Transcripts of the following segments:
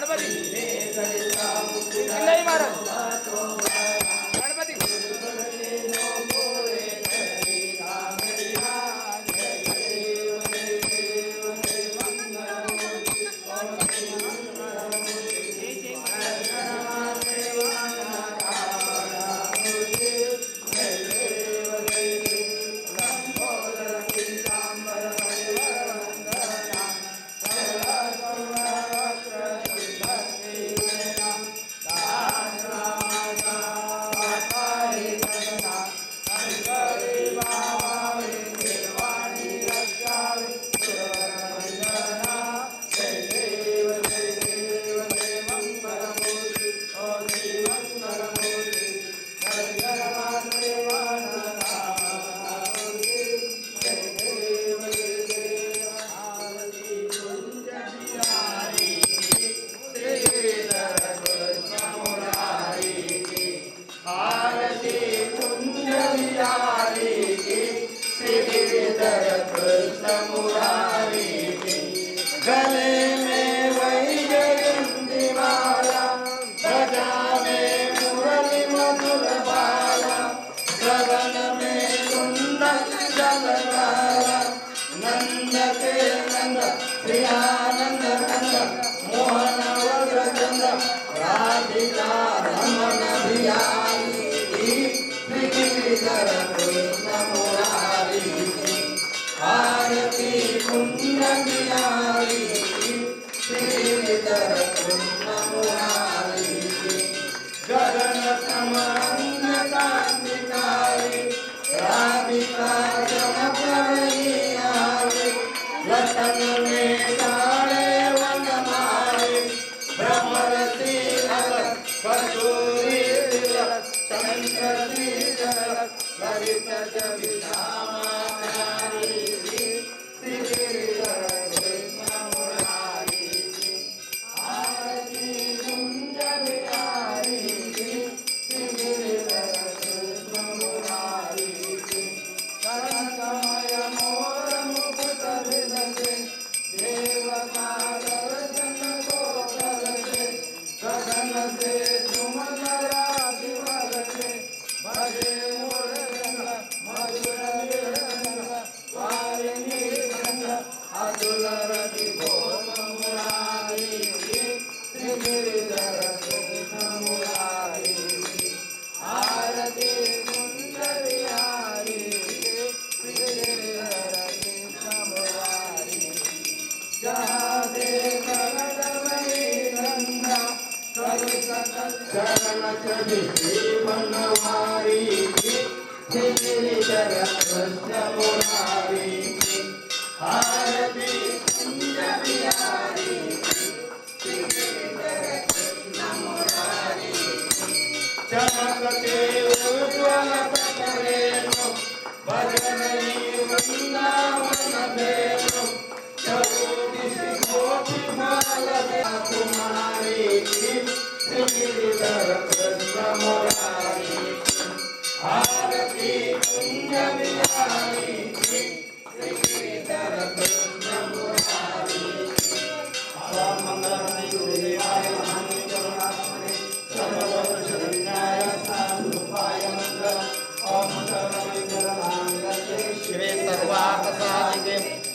गणपति नहीं महाराज गणपति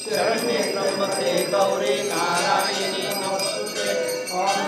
शरण्ये त्र्यंबके गौरी नारायणी नमोस्तुते। ओम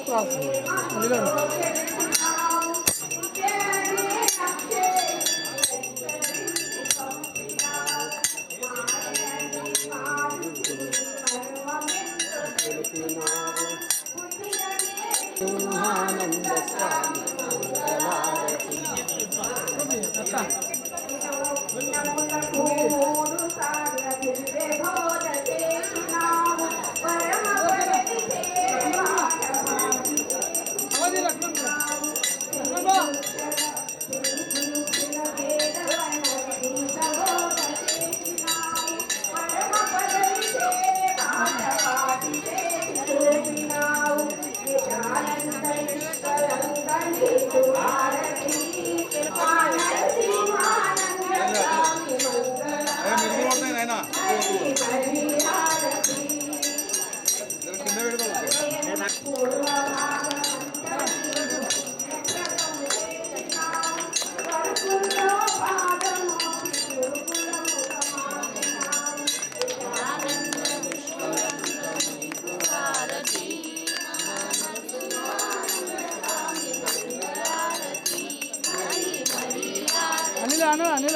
క్రాస్ अनिल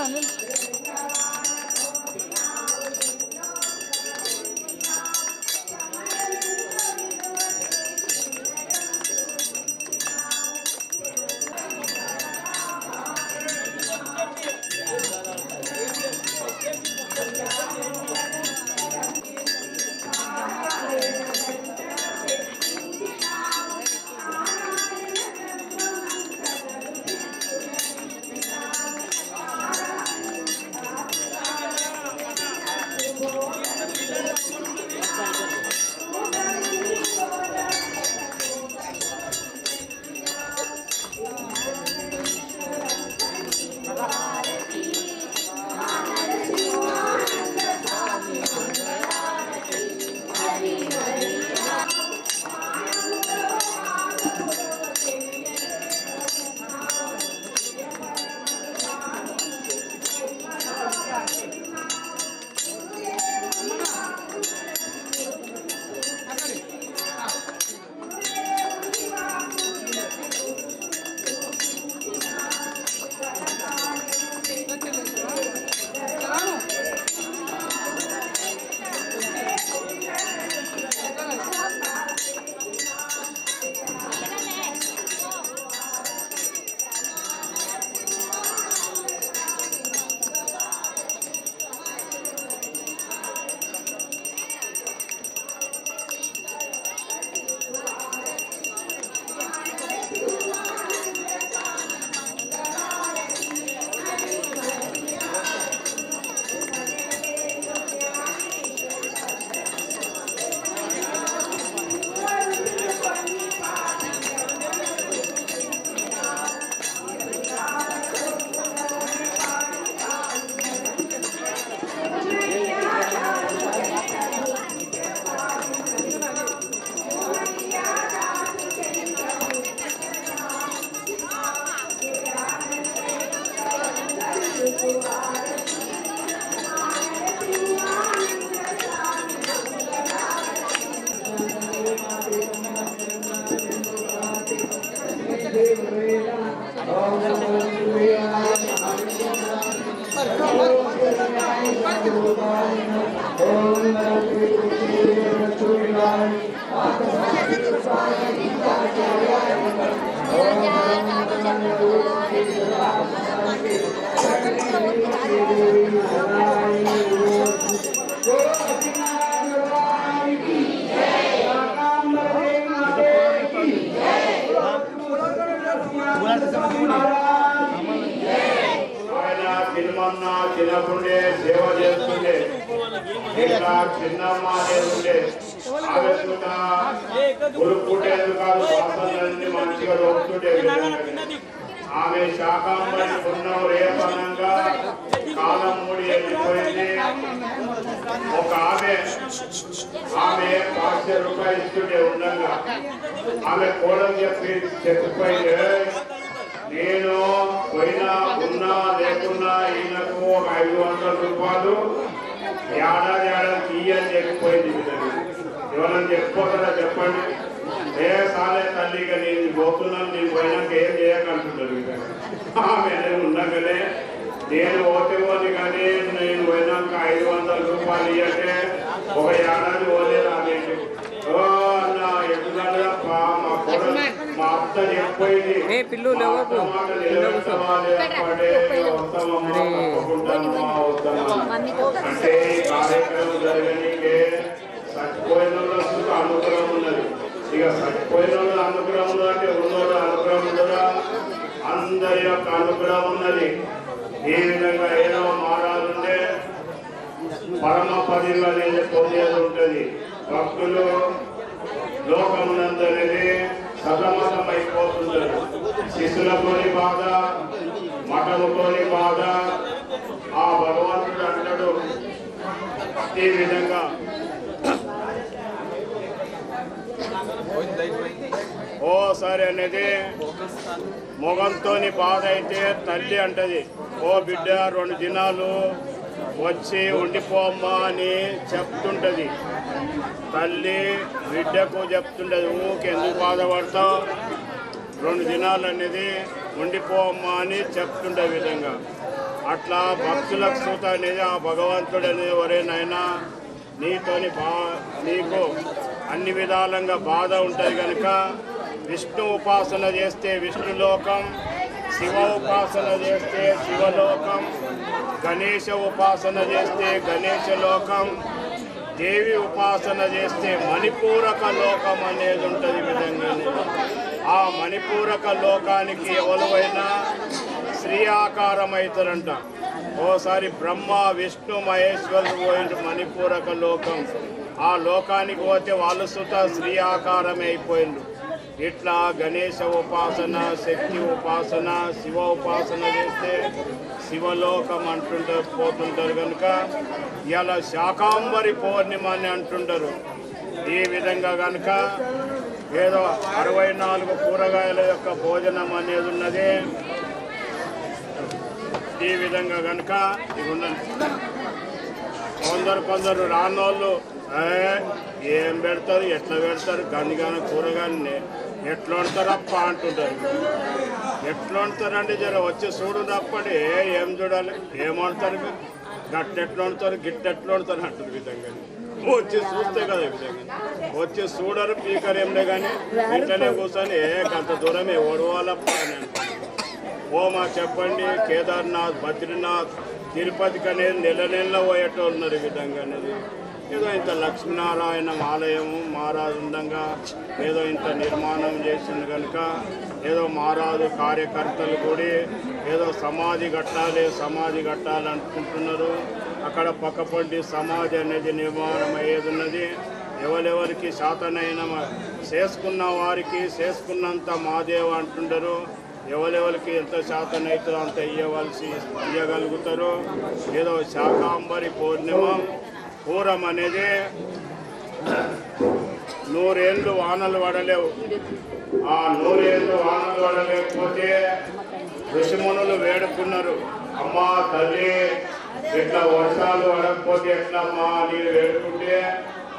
చిన్నప్పుడే సేవ చేస్తుండే ఇంకా చిన్నమ్మ ఉండే ఆమె గురు పుట్టేది కాదు వాసనలన్నీ మంచిగా దొరుకుతుండే ఆమె శాకాంబరి పుణ్యం రేపనంగా కాలం మూడి వెళ్ళిపోయింది. ఒక ఆమె 500 రూపాయలు ఇస్తుండే ఉండగా ఆమె కోడలు చెప్పిపోయింది, నేను పోయినా ఉన్నా లేకున్నా ఈయనకు ఒక 500 రూపాయలు ఏడాది తీయని చెప్పిపోయింది. ఎవరైనా చెప్పుకోగలరా చెప్పండి. ఏ సాలే ఆమె ఉండగానే నేను ఓటేమోని కానీ నేను పోయినాక 500 రూపాయలు ఇవ్వటే ఒక ఏడాది పోలేదు ఆమె ఓ అన్న ఎందుకంటే మా కూడా మా అత్త చెప్పిపోయింది అంటే ఈ కార్యక్రమం జరగనీకే చచ్చిపోయిన వాళ్ళకు అనుగ్రహం ఉన్నది. ఇక చచ్చిపోయిన వాళ్ళు అనుగ్రహం అంటే ఉన్నోళ్ళు అనుగ్రహం ఉండదా? అందరి యొక్క అనుగ్రహం ఉన్నది. ఈ విధంగా ఏదో మారాలంటే పరమ పదిలు అనేది పొందేది ఉంటుంది. భక్తులు లోకమునందరినీ సతమతం అయిపోతుంటారు. శిశులతోని బాధ, మఠముతోని బాధ. ఆ భగవంతుడు అంటాడు ఈ విధంగా ఓసారి అనేది మొగంతోని బాధ అయితే తల్లి అంటది, ఓ బిడ్డ 2 దినాలు వచ్చి ఉండిపోమ్మా అని చెప్తుంటది. తల్లి బిడ్డకు చెప్తుంటది, ఊకెందుకు బాధపడతావు, 2 దినాలు అనేది ఉండిపోమ్మా అని చెప్తుండే విధంగా. అట్లా భక్తులకు సూత అనేది ఆ భగవంతుడు అనేది ఎవరైనా నీతోని నీకు అన్ని విధాలంగా బాధ ఉంటుంది కనుక విష్ణు ఉపాసన చేస్తే విష్ణులోకం, శివ ఉపాసన చేస్తే శివలోకం, గణేశ ఉపాసన చేస్తే గణేశలోకం, దేవి ఉపాసన చేస్తే మణిపూరక లోకం అనేది ఉంటుంది విధంగానే. ఆ మణిపూరక లోకానికి ఎవరైనా శ్రీ ఆకారం అవుతారంట. ఓసారి బ్రహ్మ విష్ణు మహేశ్వరుడు పోయిండు మణిపూరక లోకం. ఆ లోకానికి పోతే వాళ్ళు సుత శ్రీ ఆకారమే అయిపోయిండు. ఇట్లా గణేశ ఉపాసన, శక్తి ఉపాసన, శివ ఉపాసన చేస్తే శివలోకం అంటుంటారు పోతుంటారు కనుక ఇలా శాకాంబరి పౌర్ణిమ అని అంటుంటారు. ఈ విధంగా కనుక ఏదో 64 కూరగాయల యొక్క భోజనం అనేది ఉన్నది. ఈ విధంగా కనుక ఇది ఉన్నది. కొందరు రానోళ్ళు ఏం పెడతారు, ఎట్లా పెడతారు, గందిగానే కూరగాయలని ఎట్లా వండుతారప్ప అంటుంటారు. ఎట్లా వండుతారంటే జర వచ్చి చూడు తప్పటి ఏం చూడాలి, ఏం వండుతారు, గట్టెట్లు వండుతారు, గిట్టెట్లు వండుతారు అంటారు విధంగా. వచ్చి చూస్తే కదా ఈ విధంగా వచ్చి చూడరు, పీకర్ ఏంలే కానీ ఇంట్లోనే కూర్చొని గంట దూరమే ఓడవాలప్ప అని అంటారు. ఓమా చెప్పండి, కేదార్నాథ్, బద్రీనాథ్, తిరుపతికి అనేది నెల పోయేటోళ్ళు ఉన్నారు ఈ విధంగా అనేది. ఏదో ఇంత లక్ష్మీనారాయణ ఆలయము మహారాజు ఉండంగా ఏదో ఇంత నిర్మాణం చేసింది కనుక ఏదో మహారాజు కార్యకర్తలు కూడా ఏదో సమాధి కట్టాలి అనుకుంటున్నారు. అక్కడ పక్కపండి సమాధి అనేది నిర్మాణం అయ్యేది ఉన్నది. ఎవరెవరికి శాతనైన చేసుకున్న వారికి చేసుకున్నంత మాదేవ అంటుంటారు. ఎవరెవరికి ఎంత శాతం అవుతుందో అంత ఇయ్యగలుగుతారు. ఏదో శాకాంబరి పౌర్ణిమ పూరం అనేది 100 ఏళ్ళు వానలు పడలేవు. ఆ 100 ఏళ్ళు వానలు పడలేకపోతే ఋషిమునులు వేడుకున్నారు, అమ్మా తల్లి ఇట్లా వర్షాలు పడకపోతే ఎట్లమ్మా అని వేడుకుంటే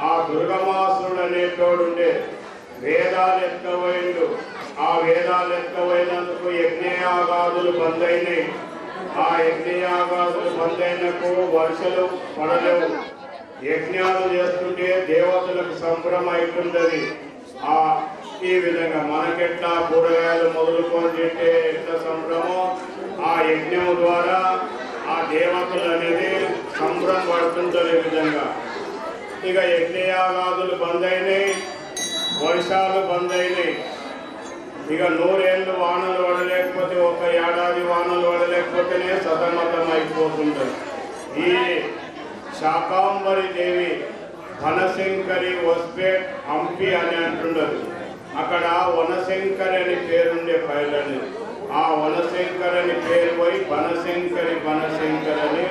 ఆ దుర్గమాసుడు అనేటోడు ఉండే వేదాలు ఎక్కవైండు. ఆ వేదాలు ఎక్కవైనందుకు యజ్ఞయాగాదులు బంద్ అయినాయి. ఆ యజ్ఞయాగాదులు బంద్ అయినకు వర్షాలు పడలేవు. యజ్ఞాలు చేస్తుంటే దేవతలకు సంభ్రమ అవుతుంటది. ఈ విధంగా మనకెట్లా కూరగాయలు మొదలుకొని తింటే ఎట్లా సంభ్రమో ఆ యజ్ఞము ద్వారా ఆ దేవతలు అనేది సంభ్రమ పడుతుంటారు. ఈ విధంగా ఇక యజ్ఞయాగాదులు బంద్ అయినాయి, వర్షాలు బంద్ అయినాయి. ఇక 100 ఏళ్ళు వానలు పడలేకపోతే, ఒక ఏడాది వానలు పడలేకపోతేనే సతమతం అయిపోతుంటారు. ఈ శాకాంబరి దేవి వనశంకరి వస్పేట్ హంపి అని అంటుండదు. అక్కడ వనశంకరి అని పేరుండే పైలని ఆ వనశంకర్ అని పేరు పోయి బనశంకరి అని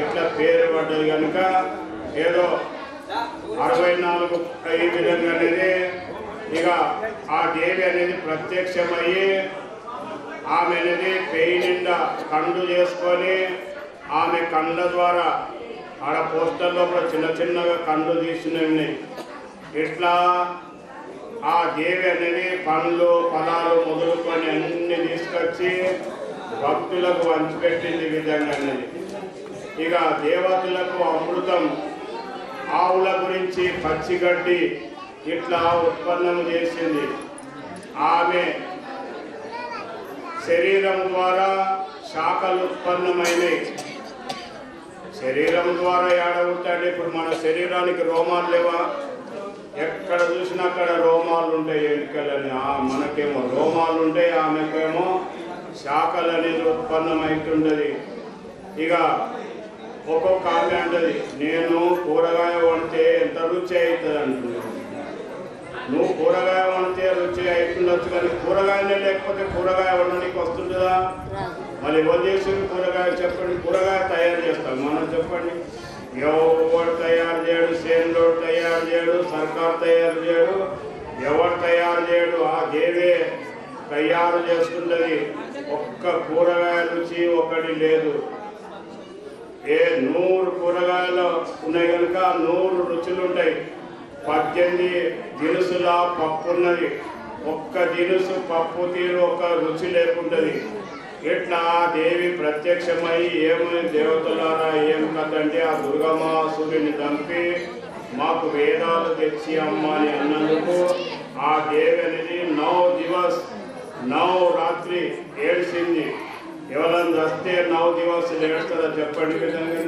ఇట్లా పేరు పడ్డది కనుక ఏదో 64 ఈ విధంగా అనేది ఇక ఆ దేవి అనేది ప్రత్యక్షమయ్యి ఆమె అనేది పెయి నిండా కండు చేసుకొని ఆమె కండ్ల ద్వారా ఆడ పోస్టర్లో కూడా చిన్నగా కండ్లు తీసినవి. ఇట్లా ఆ దేవి అనేది పండ్లు ఫలాలు మొదలుకొని అన్ని తీసుకొచ్చి భక్తులకు వంచిపెట్టింది విధంగానే. ఇక దేవతలకు అమృతం, ఆవుల గురించి పచ్చిగడ్డి ఇట్లా ఉత్పన్నం చేసింది. ఆమె శరీరం ద్వారా శాఖలు ఉత్పన్నమైనవి. శరీరం ద్వారా ఏడవుతాడు. ఇప్పుడు మన శరీరానికి రోమాలు లేవా? ఎక్కడ చూసినా అక్కడ రోమాలు ఉంటాయి, ఎన్నికలని. మనకేమో రోమాలు ఉంటాయి, ఆమెకేమో శాఖలు అనేది ఉత్పన్నమవుతుండదు. ఇక ఒక్కొక్క ఆమె అంటది, నేను కూరగాయ వండితే ఎంత రుచి అవుతుంది అంటుంది. నువ్వు కూరగాయ వండితే రుచి అవుతుండొచ్చు, కానీ కూరగాయలే లేకపోతే కూరగాయ వండడానికి వస్తుంటుందా? మళ్ళీ ఎవరు చేసి కూరగాయ చెప్పండి. కూరగాయ తయారు చేస్తాం మనం, చెప్పండి. ఎవరు తయారు చేయడు? సేన్లోడు తయారు చేయడు, సర్కార్ తయారు చేయడు, ఎవరు తయారు చేయడు? ఆ దేవే తయారు చేస్తుండది. ఒక్క కూరగాయ రుచి ఒకటి లేదు. 100 కూరగాయలు ఉన్నాయి కనుక 100 రుచులు ఉంటాయి. 18 దినుసుల పప్పు ఉన్నది. ఒక్క దినుసు పప్పు తీరు ఒక రుచి లేకుంటుంది. ఇట్లా దేవి ప్రత్యక్షమై ఏమి దేవతలారా ఏం కదంటే ఆ దుర్గమాసుడిని చంపి మాకు వేదాలు తెచ్చి అమ్మ అని అన్నందుకు ఆ దేవి అనేది 9 దివస్ 9 రాత్రి ఏడ్చింది. ఎవరన్నా వస్తే 9 దివసాలు ఏడుస్తారా చెప్పండి విధంగా.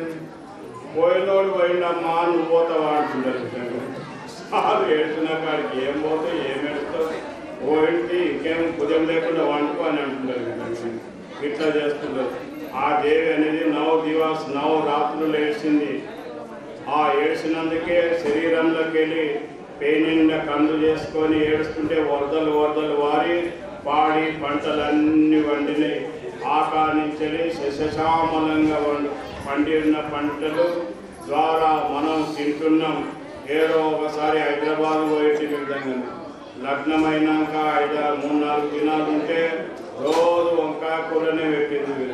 పోయినోడు పోయిండమ్మా నువ్వు పోతావా అంటుంటారు విధంగా. సార్ ఏడ్చిన కాడికి ఏం పోతావు, ఏం ఏడుస్తావు, పోయింటి ఇంకేం ఉదయం లేకుండా వండుకో అని అంటుంటారు విధంగా. ఇట్లా చేస్తుంటారు. ఆ దేవి అనేది 9 దివస్ 9 రాత్రులు ఏడ్చింది. ఆ ఏడ్చినందుకే శరీరంలోకి వెళ్ళి పేనిండా కందు చేసుకొని ఏడుస్తుంటే వరదలు వరదలు వారి పాడి పంటలన్నీ వండినాయి. ఆకానించి శశామలంగా పండిన పంటలు ద్వారా మనం తింటున్నాం. ఏదో ఒకసారి హైదరాబాద్ పోయేటి విధంగా లగ్నమైనాక 3-4 దినాలు ఉంటే రోజు వంకాయ కూరనే పెట్టింది.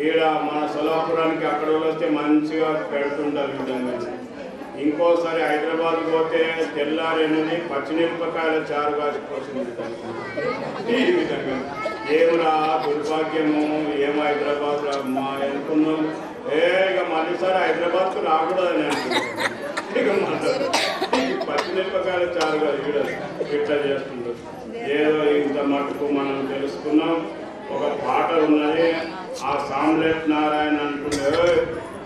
ఈడ మన సోలాపురానికి అక్కడ వస్తే మంచిగా పెడుతుంటారు విధంగా. ఇంకోసారి హైదరాబాద్ పోతే తెల్లారేనని పచ్చిమిరపకాయల చారు కాసిపోతుంది ఈ విధంగా. ఏమిరా దుర్భాగ్యము, ఏమో హైదరాబాద్ మా అనుకున్నాం. ఇక మళ్ళీసారి హైదరాబాద్కు రాకూడదని అంటున్నాం. ఇక పచ్చిమిరపకాయల చారు కాదు ఇట్లా చేస్తుంటారు. ఏదో ఇంత మటుకు మనం తెలుసుకున్నాం. ఒక పాట ఉన్నది, ఆ సామ్రాట్ నారాయణ అంటుండే,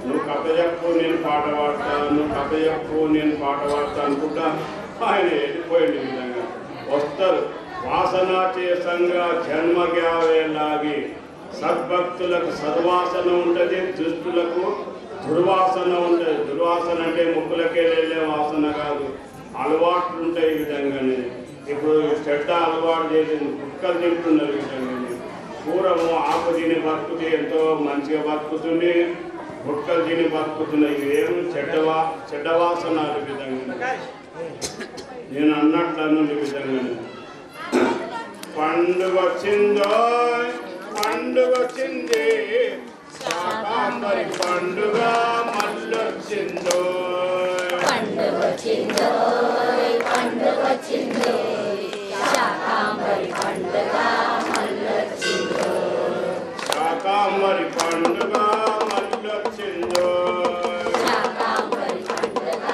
నువ్వు కథ చెప్పు నేను పాట పాడతా, నువ్వు కథ చెప్పు నేను పాట పాడతా అనుకుంటా ఆయన వెళ్ళిపోయింది. విధంగా వస్తారు. వాసనాచే సంగ జన్మ గ్యావేలాగి సద్భక్తులకు సద్వాసన ఉంటుంది, దుష్టులకు దుర్వాసన ఉంటుంది. దుర్వాసన అంటే ముక్కులకే వెళ్ళే వాసన కాదు, అలవాట్లు ఉంటాయి. ఈ విధంగానే ఇప్పుడు చెడ్డ అలవాటు చేసింది, కుక్కలు తింటున్నారు. ఈ విధంగానే పూర్వము ఆకు తిని బతుకుతే ఎంతో మంచిగా బతుకుతుంది, గుట్టలు తిని బతుకుతున్నాయి. ఇవేమి చెడ్డ వాసనాలు విధంగా నేను అన్నట్లు అన్న విధంగానే. పండుగ వచ్చిందో పండుగ వచ్చింది, శాకాంబరి పండుగ మళ్ళొచ్చిందో, పండుగ వచ్చిందో పండుగ వచ్చిందో, శాకాంబరి పండుగ మళ్ళొచ్చిందో, శాకాంబరి పండుగ మళ్ళొచ్చిందో, శాకాంబరి పండుగ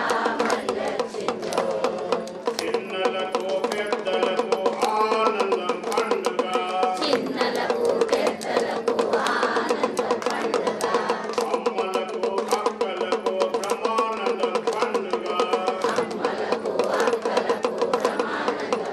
మళ్ళొచ్చిందో. చిన్నలకు పెద్దలకు ఆనందం పండుగ, చిన్నలకు పెద్దలకు ఆనందం పండుగ, అమ్మలకు అక్కలకు బ్రహ్మానందం పండుగ, అమ్మలకు అక్కలకు బ్రహ్మానందం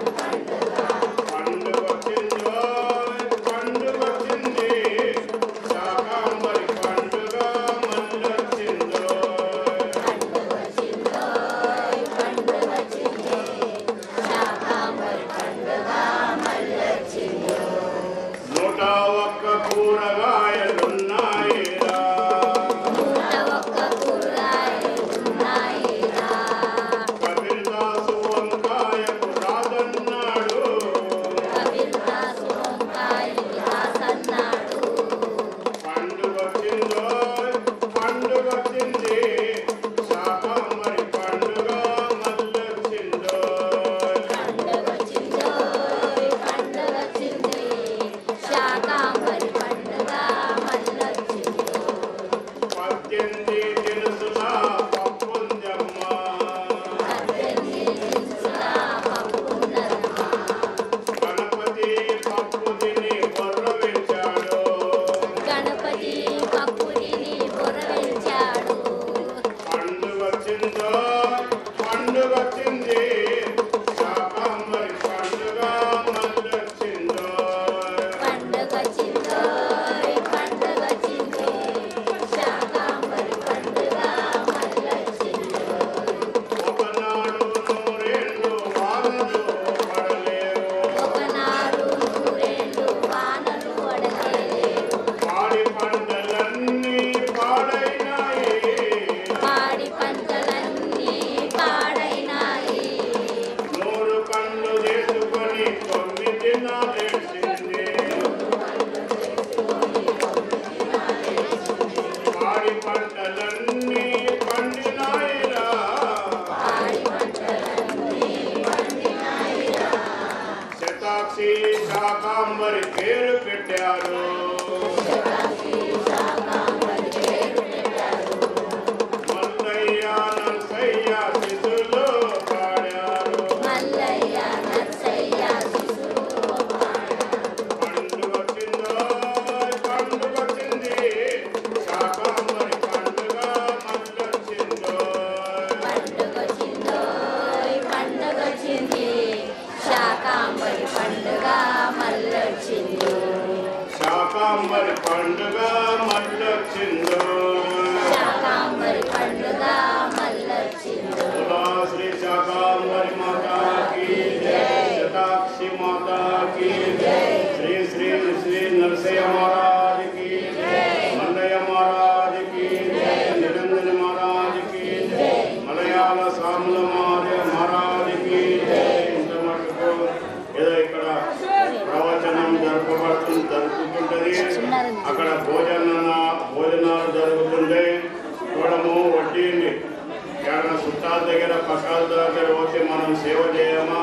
పేరు పెట్టారు. మల్లయ్య నరసయ్య శిశులు పాడారు. పండుగ వచ్చిందో పండుగ వచ్చింది, శాకాంబరి పండుగ మళ్ళొచ్చిందో. శాకాంబరి పండుగ మళ్ళొచ్చింది. శాకాంబరి పండుగ మళ్ళొచ్చిందో. శాకాంబరి పండుగ మళ్ళొచ్చింది. శ్రీ శాకాంబరి మాతాకి జై, శతాక్షి మాతాకి జై, శ్రీ శ్రీ శ్రీ నరసింహ మహారాజుకి జై, మల్లయ్య మహారాజుకి జై, నిరంజన మహారాజుకి జై, మలయాళ సాముల మహారాజుకి జై. ఇంత మటుకు ఏదో ఇక్కడ ప్రవచనం జరుపుతుంటది. అక్కడ భోజనాలు జరుగుతుండే చూడము వడ్డీని ఏమైనా చుట్టాల దగ్గర పక్కాల దగ్గర పోతే మనం సేవ చేయమా?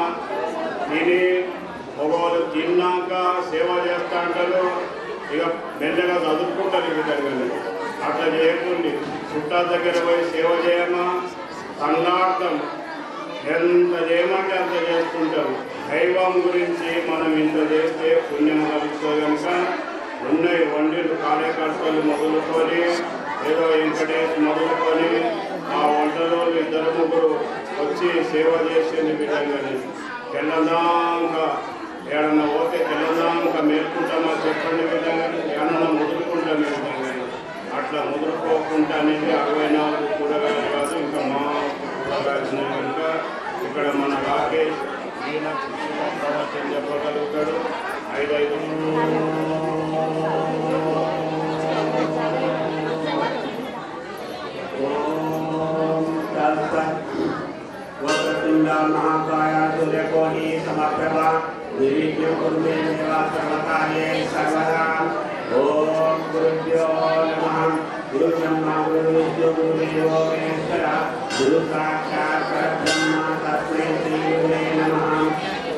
తిని ఒకళ్ళు తిన్నాక సేవ చేస్తా అంటారు, ఇక మెల్లగా చదువుకుంటారు. ఈ విధంగా అట్లా చేయకుండా చుట్టాల దగ్గర పోయి సేవ చేయమా? కన్నార్థం ఎంత చేయమంటే అంత చేసుకుంటారు. దైవం గురించి మనం ఇంత చేస్తే పుణ్యం కలుగుతుంది కనుక ఉన్నాయి వండిలు కార్యకర్తలు మొదలుకొని ఏదో వెంకటేష్ మొదలుకొని ఆ వంటలో ఇద్దరు ముగ్గురు వచ్చి సేవ చేసే విధంగా తెల్లదాకా ఏడన్నా పోతే తెల్లదాకా మేల్కుంటామా చెప్పండి విధంగా ఏడన్నా ముదురుకుంటాం ఈ విధంగా. అట్లా ముదురుకోకుండా అనేది 64 కూరగాయలు కాదు, ఇంకా మా కూరగాయలు కనుక ఇక్కడ మన రాకేష్ ఈయన ప్రవచనం చెప్పగలుగుతాడు. 5 महाकाया सूर्यकोटि समप्रभा निर्विघ्नं कुरु मे देवा सर्वकार्ये सर्वदा। ओम गुरुभ्यो नमः। गुरु ब्रह्मा गुरु विष्णु गुरु देवो महेश्वरा गुरु साक्षात् परब्रह्म तस्मै श्री गुरुवे नमः।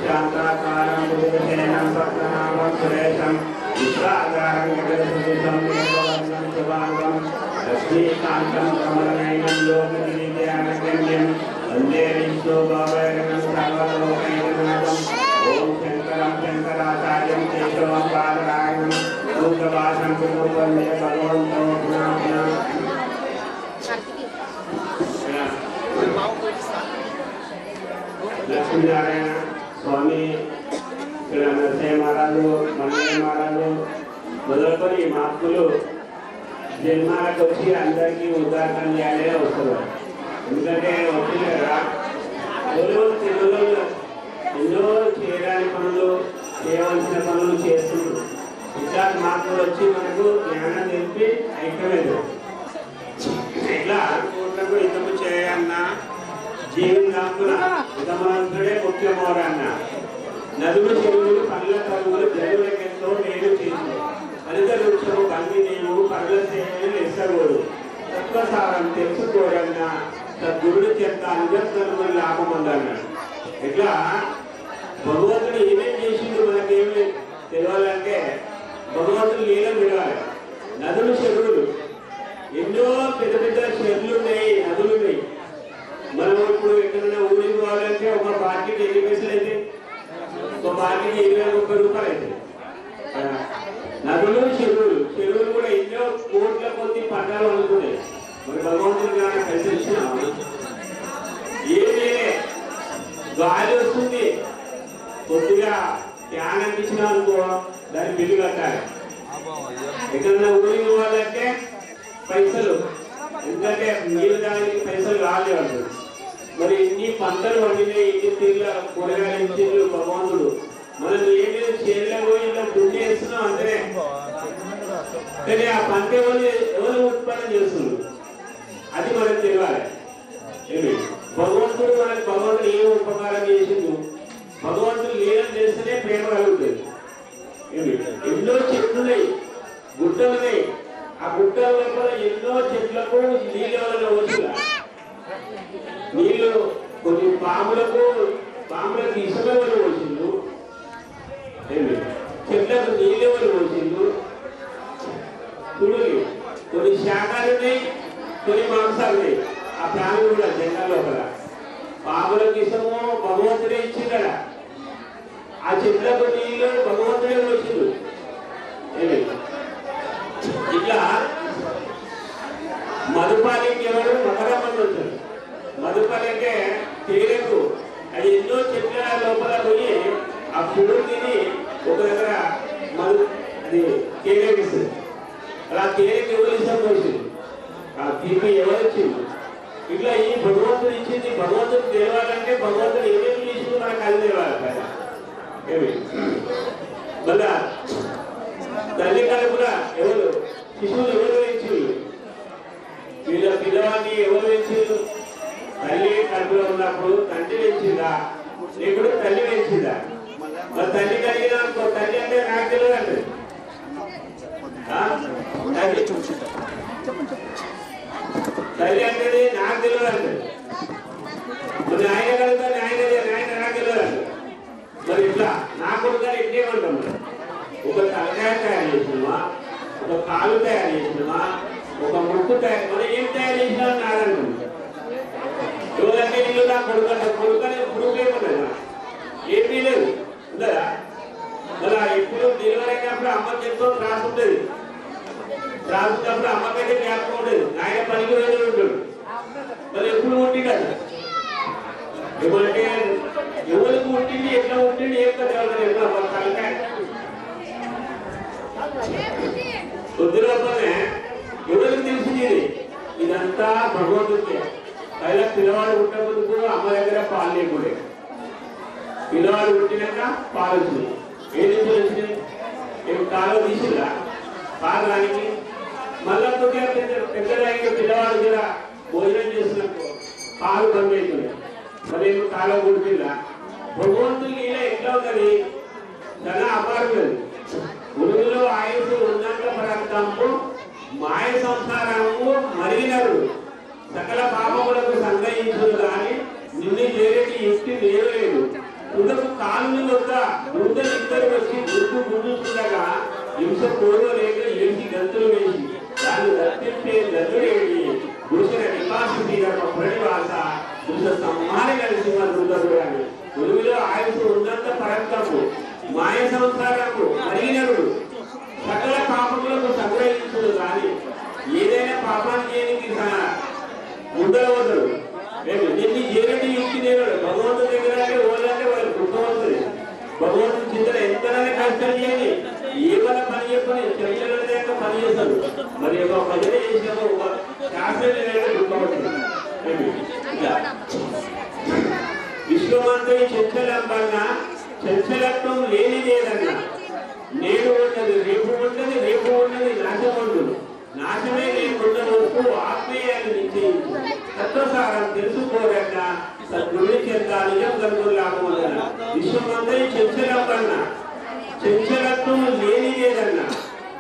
शान्ताकारं गुरुशेनं सत्नामं सुरेशं विश्वाधारं जगदसुतं देववन्दं शुभाङ्गं लक्ष्मीकान्तं कमलनयनं लोकदिव्यानगम्यं वन्दे विष्णुभवनं सर्वलोकैकनाथम्। ओम शंकरं शंकराचार्यं केशवं बादरायणं सूत्रभाषं वन्दे भगवन्तो पुनः లక్ష్మీనారాయణ స్వామి ఇక్కడ నరసింహ మహారాజు మల్లయ్య మహారాజు మొదలుకొని మహాత్ములు జన్మాలకు వచ్చి అందరికీ ఉదాహరణ చేయాలే వస్తున్నారు. ఎందుకంటే వచ్చింది కదా తెలుగులో ఎన్నో చేయడానికి పనులు చేయవలసిన పనులు చేస్తున్నారు. ఇట్లాంటి మహాత్ములు వచ్చి మనకు జ్ఞానం తెలిపి ఐక్యలేదు. ఇట్లా కోట్లకు ఇంతకు చేయన్నా జీవనాంకుల ఉదమంతుడే ముఖ్యమోరన్న నదులు చెరువులు పనుల కరువులు జరువులకెంతో నేను చేసి ఫలిత వృక్షము కల్వి నేను పనుల సేవలు ఎස්සగోడు తత్వసారం తెలుసుకోరన్న సద్గురుడు చెత్త అనుజత్వములు లాభం ఉందన్నాడు. ఇట్లా భగవంతుడు ఏమేం చేసిండు మనకేమి తెలియాలంటే భగవంతుడు లీల విడాలి. నదులు చెరువులు ఎన్నో పెద్ద పెద్ద చెరువులు ఉన్నాయి, నదులు ఉన్నాయి. మనం ఇప్పుడు ఎక్కడైనా ఊరికి పోవాలంటే ఒక పార్టీకి ఎన్ని పైసలు అయితే ఒక పార్టీకి 21 రూపాయలు అయితే. నదులు చెరువులు కూడా ఎన్నో కోట్ల కొద్ది పట్టాలు అనుకున్నాయి. మరి భగవంతుడు కానీ పైసలు ఇచ్చినా ఏమే గాలి వస్తుంది, కొద్దిగా ఫ్యాన్ అనిపించినా అనుకో దాని బిల్లు కట్టాలి. ఎక్కడైనా ఊరికి పోవాలంటే పైసలు, ఎందుకంటే నీళ్ళు దానికి పైసలు రాలేదు. మరి ఇన్ని పంటలు వండినాయి, ఇన్ని తీర్ల కూరగాయలు ఇచ్చిండ్రు భగవంతుడు. మనం ఏమి చేనులో పోయి ఇలా దుడ్డు వేస్తున్నాం అంటే కానీ ఆ పంట ఎవరు ఉత్పన్నం చేస్తున్నారు అది మనకు తెలియాలి. ఏమి భగవంతుడు మనకి భగవంతుడు ఏం ఉపకారం చేసిండు, భగవంతుడు లీలం చేస్తేనే ప్రేమ కలుగుతుంది. ఏమి ఎన్నో చెట్లున్నాయి, గుట్టలున్నాయి. ఆ గుట్టల లోపల ఎన్నో చెట్లకు నీళ్ళలో వచ్చులా నీళ్లు కొన్ని పాములకు ఇసుకలో వచ్చిండు. చెట్ల చెట్లకు నీళ్ళు ఎవరు పోసిండు చూడండి. కొన్ని శాఖలు ఉన్నాయి, కొన్ని మాంసాలు ఉన్నాయి. ఆ ప్రాణులు కూడా జంగల లోపల పాములకు ఇష్టము భగవంతుడే ఇచ్చిందడ. ఆ చెట్లకు నీళ్ళు భగవంతుడే వచ్చిండు. ఇట్లా మధుపాలికి ఎవరు మకరమ్మని వచ్చారు. మధుపాలి అంటే తేనెకు అది ఎన్నో చెట్ల లోపల పోయి ఆ పువ్వు తిని ఒక దగ్గర మధు అది తేనెకిస్తుంది. అలా తేనెకి ఎవరు ఇష్టం వచ్చింది, ఆ తీపి ఎవరు వచ్చింది. ఇట్లా ఈ భగవంతుడు ఇచ్చింది. భగవంతుడు తెలియాలంటే భగవంతుడు ఏమేమి చేసింది మనకు అది తెలియాలి కదా. ఏమి మళ్ళా తల్లి కడుపున ఎవరు శిశువులు ఎవరు పెంచారు, పిల్లవాడిని ఎవరు పెంచారు? తల్లి కడుపులో ఉన్నప్పుడు తండ్రి పెంచిందా లేకపోతే తల్లి పెంచిందా? మరి తల్లి కలిగిన తల్లి అంటే నాకు తెలియదు అంటే తల్లి అనేది నాకు తెలియదు అంటే మరి ఆయన కలుగుతాను ఆయన నాకు తెలియదు అంటే మరి ఇట్లా నా కొడుకు ఎట్లేమంటాం? ఒక తలకాయ తయారు చేసినమా, ఒక కాలు తయారు చేసినమా, ఒక ముక్కు తయారు, మనం ఏం తయారు చేసినా నాదంటాం. ఎవరంటే నీళ్ళు నా కొడుకు అంటే కొడుకనే పురుగులేమన్నా ఏమీ లేదు ఉందా? మళ్ళీ ఎప్పుడు డెలివరీ అయినప్పుడు అమ్మకి ఎంతో త్రాసు ఉంటుంది. త్రాసున్నప్పుడు అమ్మకైతే జ్ఞాపకం ఉండదు, ఆయన పనికి వెళ్ళి ఉంటాడు. మరి ఎప్పుడు ఉండి కదా ఏమంటే ఎవరికి ఉంటుంది, ఎట్లా ఉంటుంది, ఏం కదా తలకాయ కొద్దిలోపలనే ఎవరికి తెలిసింది ఇదంతా భగవంతుడికే. పైన పిల్లవాడు పుట్టకపోతే అమ్మ దగ్గర పాలు లేకుండే, పిల్లవాడు పుట్టినాక పాలు వచ్చినాయి. ఏ నుంచి వచ్చినాయి? ఏం కాలో తీసిందా పాలు రానికి? మళ్ళా కొద్దిగా పెద్దదానికి పిల్లవాడు కూడా భోజనం చేసినప్పుడు పాలు బంద్ అవుతుంది. మరి ఏమో కాలో పుట్టిందా? భగవంతుడికి ఇలా ఎట్లా ఉన్నది? చాలా అపారమైనది. గురువులో ఆయుష్ ఉన్నంత పరంతము మాయ సంసారము మరిగినరు సకల పాపములకు సంగ్రహించుడు కానీ నిన్ను చేరేటి యుక్తి లేవలేదు. ఉదకు కాలు వద్ద వృద్ధులు ఇద్దరు వచ్చి గుర్తుండగా హింస కోరలేక ఏసి గంతులు వేసి దాన్ని రప్పిస్తే దండుడేడి పురుషుల నివాస ప్రణివాస పురుష సంహారి కలిసి వృద్ధుడు అని. గురువులో ఆయుష్ ఉన్నంత పరంతము మాయ సంసారము మరిగినరుడు సకల పాపములకు సంగ్రహించుడు కానీ ఏదైనా పాపాన్ని చేయడానికి ఉండవద్దు. నిన్ను చేరటి యుక్తి నేడు భగవంతుడి దగ్గర ఓళ్ళంటే వాళ్ళు కృతమవుతుంది. భగవంతుడి చింతన ఎంతనే కష్టం చేయని ఏమైనా పని చెప్పని చెయ్యలేక పని చేస్తారు. మరి ఒక భజన చేసినప్పుడు ఒక శాస్త్రం కృతమవుతుంది. విశ్వమంతుని చంచలంబన్నా చంచలత్వం లేనిదేదన్నా నేడు ఉన్నది రేపు ఉన్నది, రేపు ఉన్నది నాశం ఉండదు. నాశమే లేకున్న వరకు ఆత్మీయాన్ని నిశ్చయించు. తత్వసారం తెలుసుకోరన్నా సద్గుణి చెంద నిజం కనుగొని లాభమన్నా. విశ్వమంతని చంచలంబన్నా చంచలత్వం లేనిదేదన్నా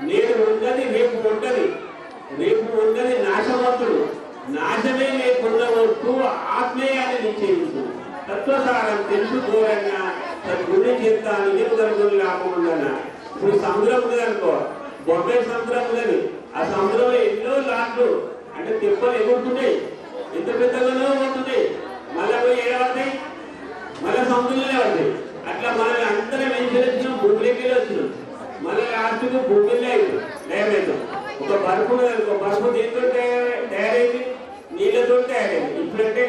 నేడు ఉన్నది రేపు ఉండదు, రేపు ఉన్నది నాశవంతుడు. నాశమే లేకున్న వరకు ఆత్మీయాన్ని నిశ్చయించు. తత్వసారం తెలుసుకోరన్నా సద్గుణి చెంద నిజం కనుగొని లాభమన్నా. ఇప్పుడు సముద్రం ఉంది అనుకో, బొంబాయి సముద్రం ఉన్నది. ఆ సముద్రంలో ఎన్నో లాట్లు అంటే తెప్పలు ఎగురుతున్నాయి, ఎంత పెద్దగానో ఉంటున్నాయి. మళ్ళీ పోయి ఏడవతాయి, మళ్ళీ సముద్రంలోనే పడతాయి. అట్లా మనం అందరం ఏం చేసినాం? భూమిలోకి వచ్చినాం. మళ్ళీ లాస్ట్కు భూమిలో లయమవుతాం. ఒక బరుపు ఉన్నది అనుకో, బరుపు దేంతో తయారైంది? నీళ్ళతో తయారైంది. ఇప్పుడంటే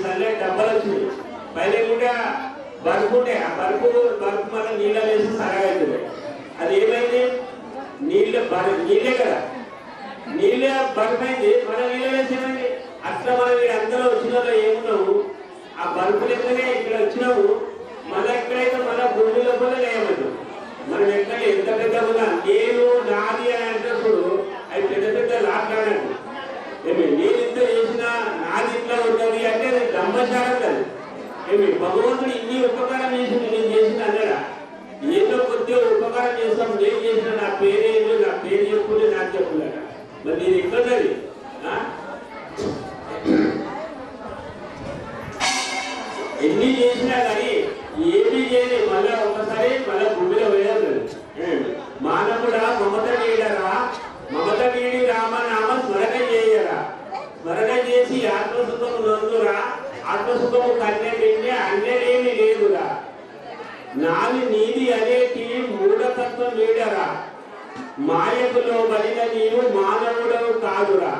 సన్లైట్ డబ్బాలు వచ్చినాయి. పైన కూడా బరుపు ఉంటే ఆ బరుపు మళ్ళీ నీళ్ళ వేసి సరగవుతుంది. అది ఏమైంది? నీళ్ళే కదా, నీళ్ళే బరుపైంది, మన నీళ్ళ వేసేమైంది. అట్లా మనం అందరూ వచ్చిన వాళ్ళు ఏమున్నాము? ఆ బరుపు లెక్కనే ఇక్కడ వచ్చినాము. మళ్ళీ ఎక్కడైతే మళ్ళీ భూమి లోపల లేయమన్నాం. మనం ఎక్కడ ఎంత పెద్ద ఉన్నా నేను నాది అని అంటప్పుడు అవి పెద్ద పెద్ద లాట్లాడండి. నేను ఇంత చేసినా నాది ఇంట్లో ఉన్నది అంటే అది బ్రహ్మచారం కదా. భగవంతుడు ఇన్ని ఉపకారం చేసి నేను చేసిన అన్నాడా? ఏదో కొద్దిగా ఉపకారం చేస్తాం, నేను చేసిన నా పేరేందో నా పేరు చెప్పుకుంటే నాకు చెప్పులేక మరి నేను ఎక్కడది? ఎన్ని చేసినా కానీ ఏమీ చేయలేదు. మళ్ళీ ఒకసారి మళ్ళీ భూమిలో వేయాలి. సుఖము కన్నె నిన్నే అన్నదేమి లేదురా. నాది నీది అనేటి మూఢతత్వం వీడరా. మాయకు లోబడిన నీవు మానవుడవు కాదురా.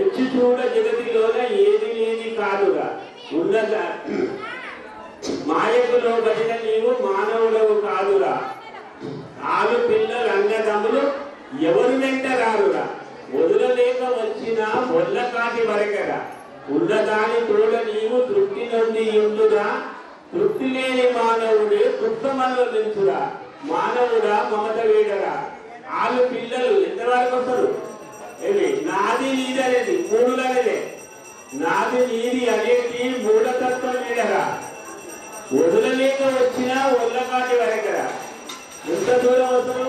ఎచ్చి చూడ జగతిలోన ఏది నీది కాదురా. ఉన్నత మాయకు లోబడిన నీవు మానవుడవు కాదురా. ఆలు పిల్లలు అన్నదమ్ములు ఎవరు వెంట రారురా. వదలలేక వచ్చిన మొల్ల కాటి వరకరా. ఉన్నదాని తోడ నీవు తృప్తి నుండి ఉండురా. తృప్తి లేని మానవుడే తృప్తమల్లో నించురా. మానవుడా మమత వీడరా. ఆలు పిల్లలు ఎంతవరకు వస్తారు? ఏమి నాది నీది అనేది మూడులనేదే. నాది నీది అనేటి మూఢతత్వం వీడరా. వదలలేక వచ్చిన ఒళ్ళకాటి వరకరా. ఎంత దూరం వస్తారు?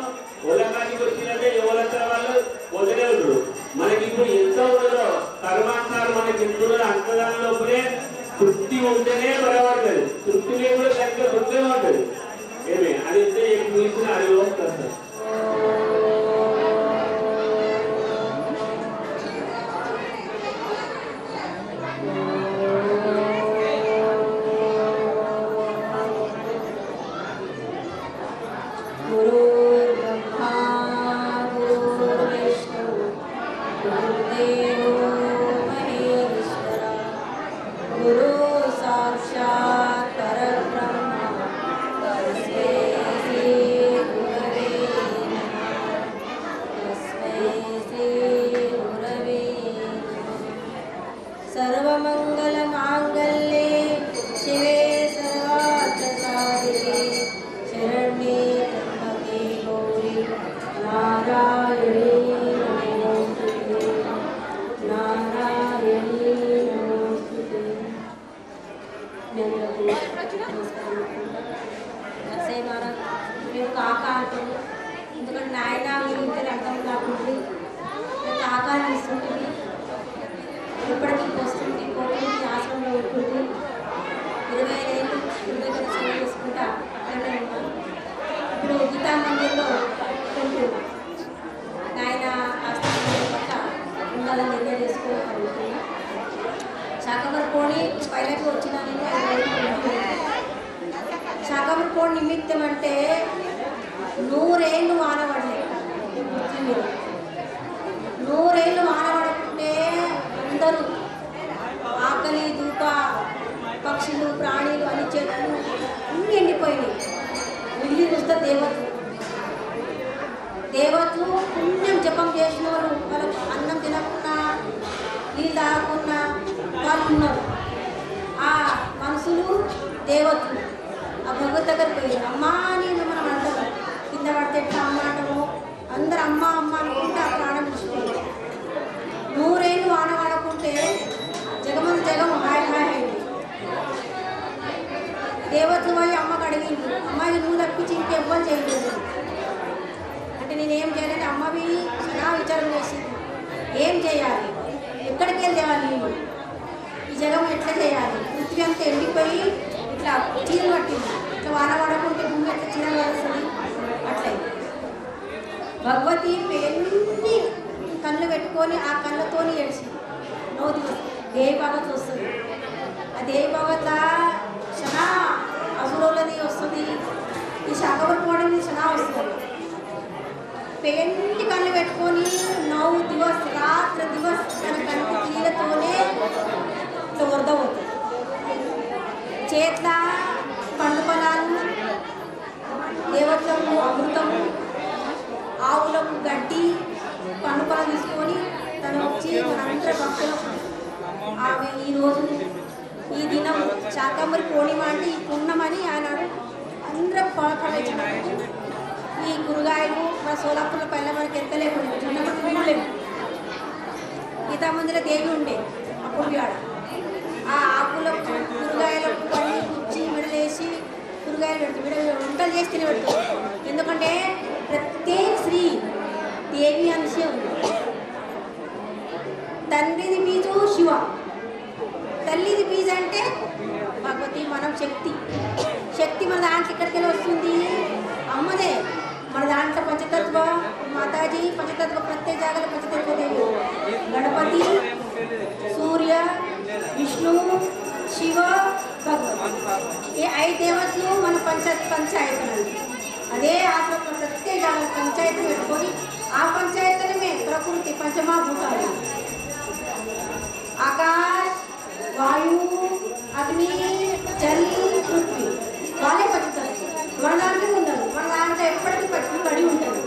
ఒళ్ళకాటికి వచ్చినట్టే ఎవరంతా వాళ్ళు వదిలేరు. మనకి ఇప్పుడు ఎంత ఉండదో కర్మాంతాలు మనకి ఎంత అంతదాని లోపలే తృప్తి ఉంటేనే బలపడుతుంది. తృప్తి లేకుండా సరిగ్గా తృప్తే ఉంటుంది. ఏమి అది ఎంత ఎక్కువ ఇచ్చిన అది వస్తుంది. మేము కాక అంటుంది. ఎందుకంటే నాయన ఇంటి అర్థం కాకుండా కాకాని ఇస్తుంటుంది. ఇప్పటికీ వస్తుంది పోతుంది ఆశ్రమంలో ఉంటుంది. 25 ఏళ్ళు 20 సేవ చేసుకుంటా అక్కడనే ఉన్నాం. ఇప్పుడు గీతా మందిర్లో ఉంటున్నాం. నాయన ఆశ్రమం పట్ల ఉండాలని నిర్ణయం చేసుకోగలుగుతున్నా. శాఖమర్ పోని పైలకి వచ్చిన శాఖమర్ పోని నిమిత్తం అంటే 100 ఏళ్ళు వానబడలే. 100 ఏళ్ళు వానబడుతుంటే అందరూ ఆకలి దూప పక్షులు ప్రాణులు అన్ని చెట్లు అన్నీ ఎండిపోయినాయి. మిగిలి చూస్తే దేవతలు పుణ్యం జపం చేసిన వాళ్ళు వాళ్ళకు అన్నం తినకుండా నీళ్ళు తాగకుండా వాళ్ళు ఉన్నారు. ఆ మనుషులు దేవతలు ఆ భగవత్ దగ్గర పోయి అమ్మా నేను మనం అంటారు. కింద పడితే ఎట్లా అమ్మ అంటాము. అందరు అమ్మ అమ్మ అనుకుంటే ఆ ప్రాణం విడిచిపోయింది. 100 ఏళ్ళు వాన వాడకుంటే జగం హాయ్ హాయ్ అయింది. దేవతలు పోయి అమ్మకు అడిగింది, అమ్మాయి నువ్వు తప్పించి ఇంకెవ్వరు చేయలేదు అంటే నేనేం చేయాలంటే అమ్మవి చాలా విచారం చేసింది. ఏం చేయాలి, ఎక్కడికి వెళ్ళి తేవాలి నీళ్ళు, ఈ జగం ఎట్లా చేయాలి, పృథ్వీ అంతా ఎండిపోయి ఇట్లా చీర పట్టింది. ఇట్లా వాన పడకుంటే భూమి ఎట్లా చీర పడుతుంది. అట్లే భగవతి ఎన్ని కళ్ళు పెట్టుకొని ఆ కళ్ళతోని ఏడ్చి నవ్వుతూ దేవి భగవత్ వస్తుంది. ఆ దేవి భగవత క్షణా అసురులది వస్తుంది. ఈ శాఖవర్ పోవడం క్షణా వస్తుంది. పెళ్లి కళ్ళు పెట్టుకొని 9 దివస్ రాత్రి దివస్ తన కంటి తీరతోనే ఇట్లా వరద అవుతుంది. చేట్ల పండు పొలాలు దేవతలకు అమృతము ఆవులకు గడ్డి పండు పొలం తీసుకొని తను వచ్చి మనందరి భక్తులకు ఆమె ఈరోజు ఈ దినం శాకంబరి పూర్ణిమ అంటే ఈ పుణ్యమని ఆనాడు అందరూ పలకరించినట్టు ఈ కూరగాయలు మన సోలాపూర్ల పైన మనకి ఎక్కలేకుండా చూడలేము. గీతా మందిలో దేవి ఉండే అప్పుడు ఆడ ఆ ఆకులకు కూరగాయలకు పని కుచ్చి విడలేసి కూరగాయలు పెడుతుంది. వంటలు చేసి తిని పెడుతుంది. ఎందుకంటే ప్రత్యేక శ్రీ దేవి అనిసే ఉంది. తండ్రిది బీజు శివ, తల్లిది బీజ అంటే భగవతి. మనం శక్తి మన దాంట్లో ఇక్కడికి వస్తుంది అమ్మదే. మన దాంట్లో పంచతత్వ మాతాజీ పంచతత్వ ప్రత్యేక జాగాలో పంచతత్వ దేవి గణపతి సూర్య విష్ణువు శివ భగవతి ఈ 5 దేవతలు మన పంచాయతీలు. అదే ఆశ్రమంలో ప్రత్యేక పంచాయతీ పెట్టుకొని ఆ పంచాయతీలమే ప్రకృతి పంచమహాభూతాలు ఆకాశ్ వాయు అగ్ని జల్ పృథ్వీ వాళ్ళే పచ్చుతారు. మన దాంట్లో ఉండదు. మన దాంట్లో ఎప్పటికీ పడి ఉంటుంది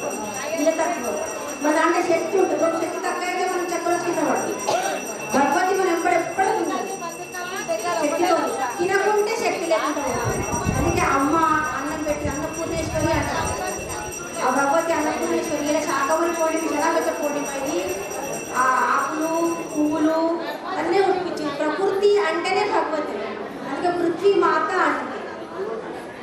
నిలతత్వం. మన దాంట్లో శక్తి ఉంటుంది. ఒక శక్తి తక్కువ అయితే మనం చక్కగా కింద పడుతుంది. భగవతి మనం ఎప్పుడెప్పటికీ ఉన్నది శక్తితో. తినకుంటే శక్తి లేకుండా అందుకే అమ్మ అన్నం పెట్టి అన్నపూర్ణేశ్వరి అంటారు. ఆ భగవతి అన్నపూర్ణేశ్వరి ఇలా శాకమని పోటీ జనాగత పోటీపైకి ఆ ఆకులు పువ్వులు అన్నీ ఉడిపించింది. ప్రకృతి అంటేనే భగవతి. అందుకే పృథ్వీ మాత అంటారు,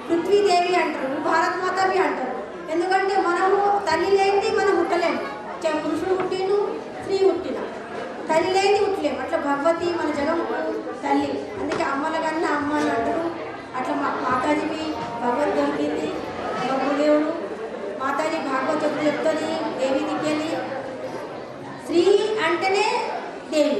పృథ్వీదేవి అంటారు, భారత్ మాతవి అంటారు. ఎందుకంటే మనము తల్లి లేనిది మనం పుట్టలేము. పురుషుడు పుట్టిను స్త్రీ పుట్టిన తల్లి లేనిది పుట్టలేము. అట్లా భగవతి మన జగం తల్లి. అందుకే అమ్మల కన్నా అమ్మ అని అంటారు. అట్లా మాతాజీకి భగవత్ దొరికింది. గురుదేవుడు మాతాజీ భాగవత్ ఎప్పుడు చెప్తుంది దేవి దిగ్గని స్త్రీ అంటేనే దేవి.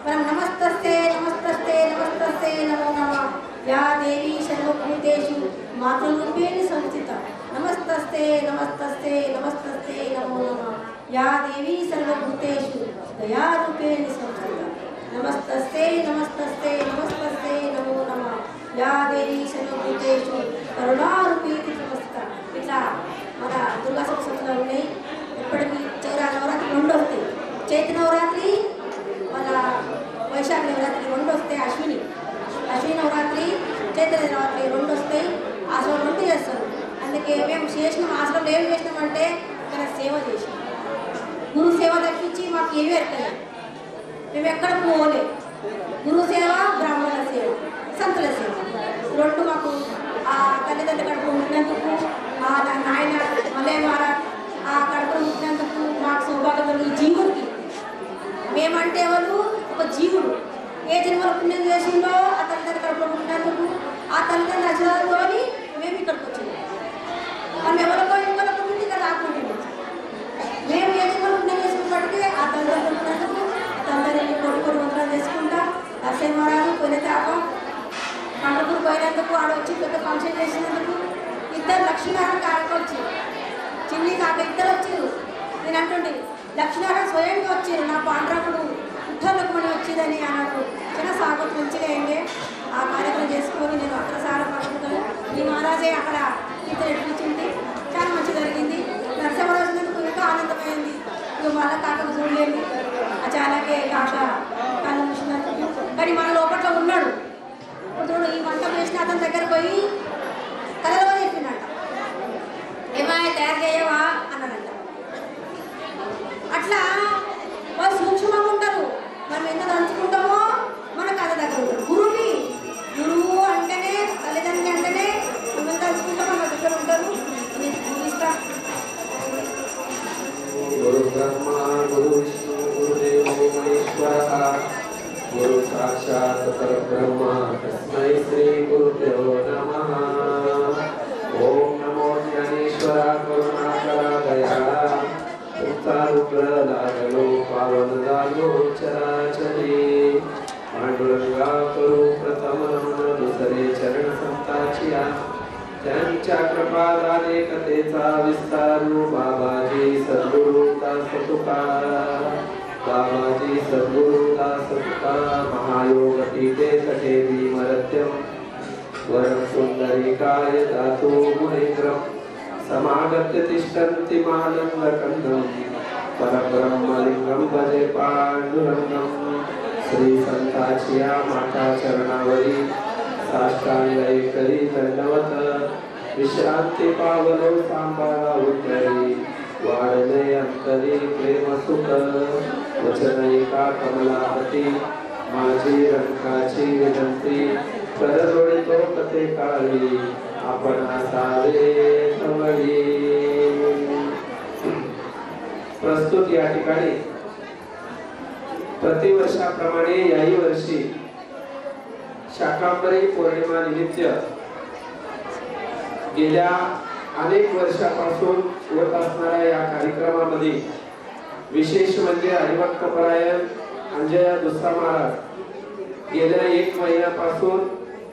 మనం నమస్తస్తే నమస్తస్తే నమస్తస్తే నమో నమః యా దేవి సర్వభూతేషు మాతృరూపేణ సంస్థిత నమస్తస్తే నమస్తస్తే నమస్తస్తే నమో నమః యా దేవి సర్వభూతేషు దయారూపేణ సంస్థిత నమస్తస్తే నమస్తస్తే నమస్తస్తే నమో నమః యా దేవి సర్వభూతేషు కరుణారూపేణ సంస్థిత. ఇట్లా మన దుర్గా సప్తశతులు ఉన్నాయి. ఎప్పటికీ నవరాత్రి 2 వస్తాయి. చైత్ర నవరాత్రి మన వైశాఖ నవరాత్రి 2 వస్తాయి. అశ్విని నవరాత్రి చైత్ర నవరాత్రి 2 వస్తాయి. అసలు 2 చేస్తారు. అందుకే మేము చేసినాం. అసలు ఏం చేసినామంటే ఇక్కడ సేవ చేసినాం. గురు సేవ తప్పించి మాకు ఏమీ ఎక్కలేదు. మేము ఎక్కడ పోలే. గురు సేవ బ్రాహ్మణ సేవ సంతుల సేవ 2 మాకు ఆ తల్లిదండ్రుల కడుపు ఉంటున్నందుకు నాయన మలయ మహారాజ్ ఆ కడుపు ఉంటున్నందుకు మాకు సౌభాగ్యం. ఈ జీవుడికి మేమంటే వాళ్ళు ఒక జీవుడు ఏ జన్మలో పుణ్యం చేసిందో ఆ తల్లిదండ్రుల కడుపులో ఉంటున్నందుకు ఆ తల్లిదండ్రుల అజరాలతో మేము ఇక్కడికి వచ్చినాం. మనం ఎవరికో ఇంకొక పుణ్యం ఇక్కడ రాకుంటున్నాం. మేము ఏ జన్మలో పుణ్యం చేసుకున్నప్పటికీ ఆ తల్లిదండ్రులు ఉంటున్నందుకు తల్లిదండ్రులు కోటి వందలు చేసుకుంటా నరసింహారాజు పోయిన తాప పండుగకు పోయినందుకు ఆడ వచ్చి పెద్ద ఫంక్షన్ చేసినందుకు 2 లక్ష్మీనారాయణ కాడకు వచ్చి చిన్ని కాక 2 వచ్చారు. నేను అంటుండే లక్ష్మీనారాయణ స్వయంగా వచ్చారు. నా పాండ్రాకుడు ఉత్తర్లకుమని వచ్చిందని అన్నాడు. చిన్న స్వాగతం మంచిగా అయింది. ఆ కార్యక్రమం చేసుకొని నేను అక్కడ సారా పడుకుంటాను. ఈ మహారాజే అక్కడ ఇద్దరు ఎట్టించింది. చాలా మంచి జరిగింది. నరసింహరాజు ఇంకా ఆనందమైంది. ఇక మళ్ళీ కాకకు చూడలేదు. చాలాకే కాక కళ్ళు మూసినందుకు. కానీ మన లోపల ఉన్నాడు. ఇప్పుడు ఈ వంట వేసిన అతని దగ్గర పోయి కళలో చెప్పినట్ట ఏమైనా తయారు చేయవా అన్నాడంట. అట్లా వాళ్ళు సూక్ష్మంగా ఉంటారు. మనం ఎంత దంచుకుంటామో మనకు అది దగ్గర ఉంటారు. గురువు అంటేనే తల్లిదండ్రులు అంటేనే మనం దంచుకుంటామో మన దగ్గర ఉంటారు. నేను చూపిస్తా. గురు బ్రహ్మ గురు విష్ణు గురుదేవో మహేశ్వర గురు సాక్షాత్ పరబ్రహ్మ తస్మై శ్రీ గురుదేవో నమః. ఓం నమో జ్ఞానేశ్వర కరుణాకర దయాళ ఉత్తరుగ్రదాగలో పావనదాలో చరాచరి पांडुरंगा करू प्रथम दुसरे चरण संताचिया त्यांच्या कृपादाने कथेचा विस्तारू बाबाजी सद्गुरु दास तुकार बाबाजी सद्गुरु दास तुकार महायोग पीठे कटे भीमरत्यम वरं सुंदरिकाय दातो गुणेन्द्रम समागत्य तिष्ठन्ति मानन्दकन्दं परब्रह्मलिंगं भजे पांडुरंगं श्री संताचिया माता चरणावरी साष्टांगै करी दंडवत विश्रांती पावलो सांभाळा उतरी वाढले अंतरी प्रेम सुख वचनैका कमलापती माझी रंकाची विनंती करजोडितो कथे काळी आपण असावे तवळी. प्रस्तुत या ठिकाणी प्रतिवर्षाप्रमाणे याही वर्षी शाकांबरी पौर्णिमा निमित्त गेल्या अनेक वर्षापासून होत असणाऱ्या या कार्यक्रमामध्ये विशेष म्हणजे हरिभक्तपरायण अंजया दुसरा महाराज गेल्या 1 महिन्यापासून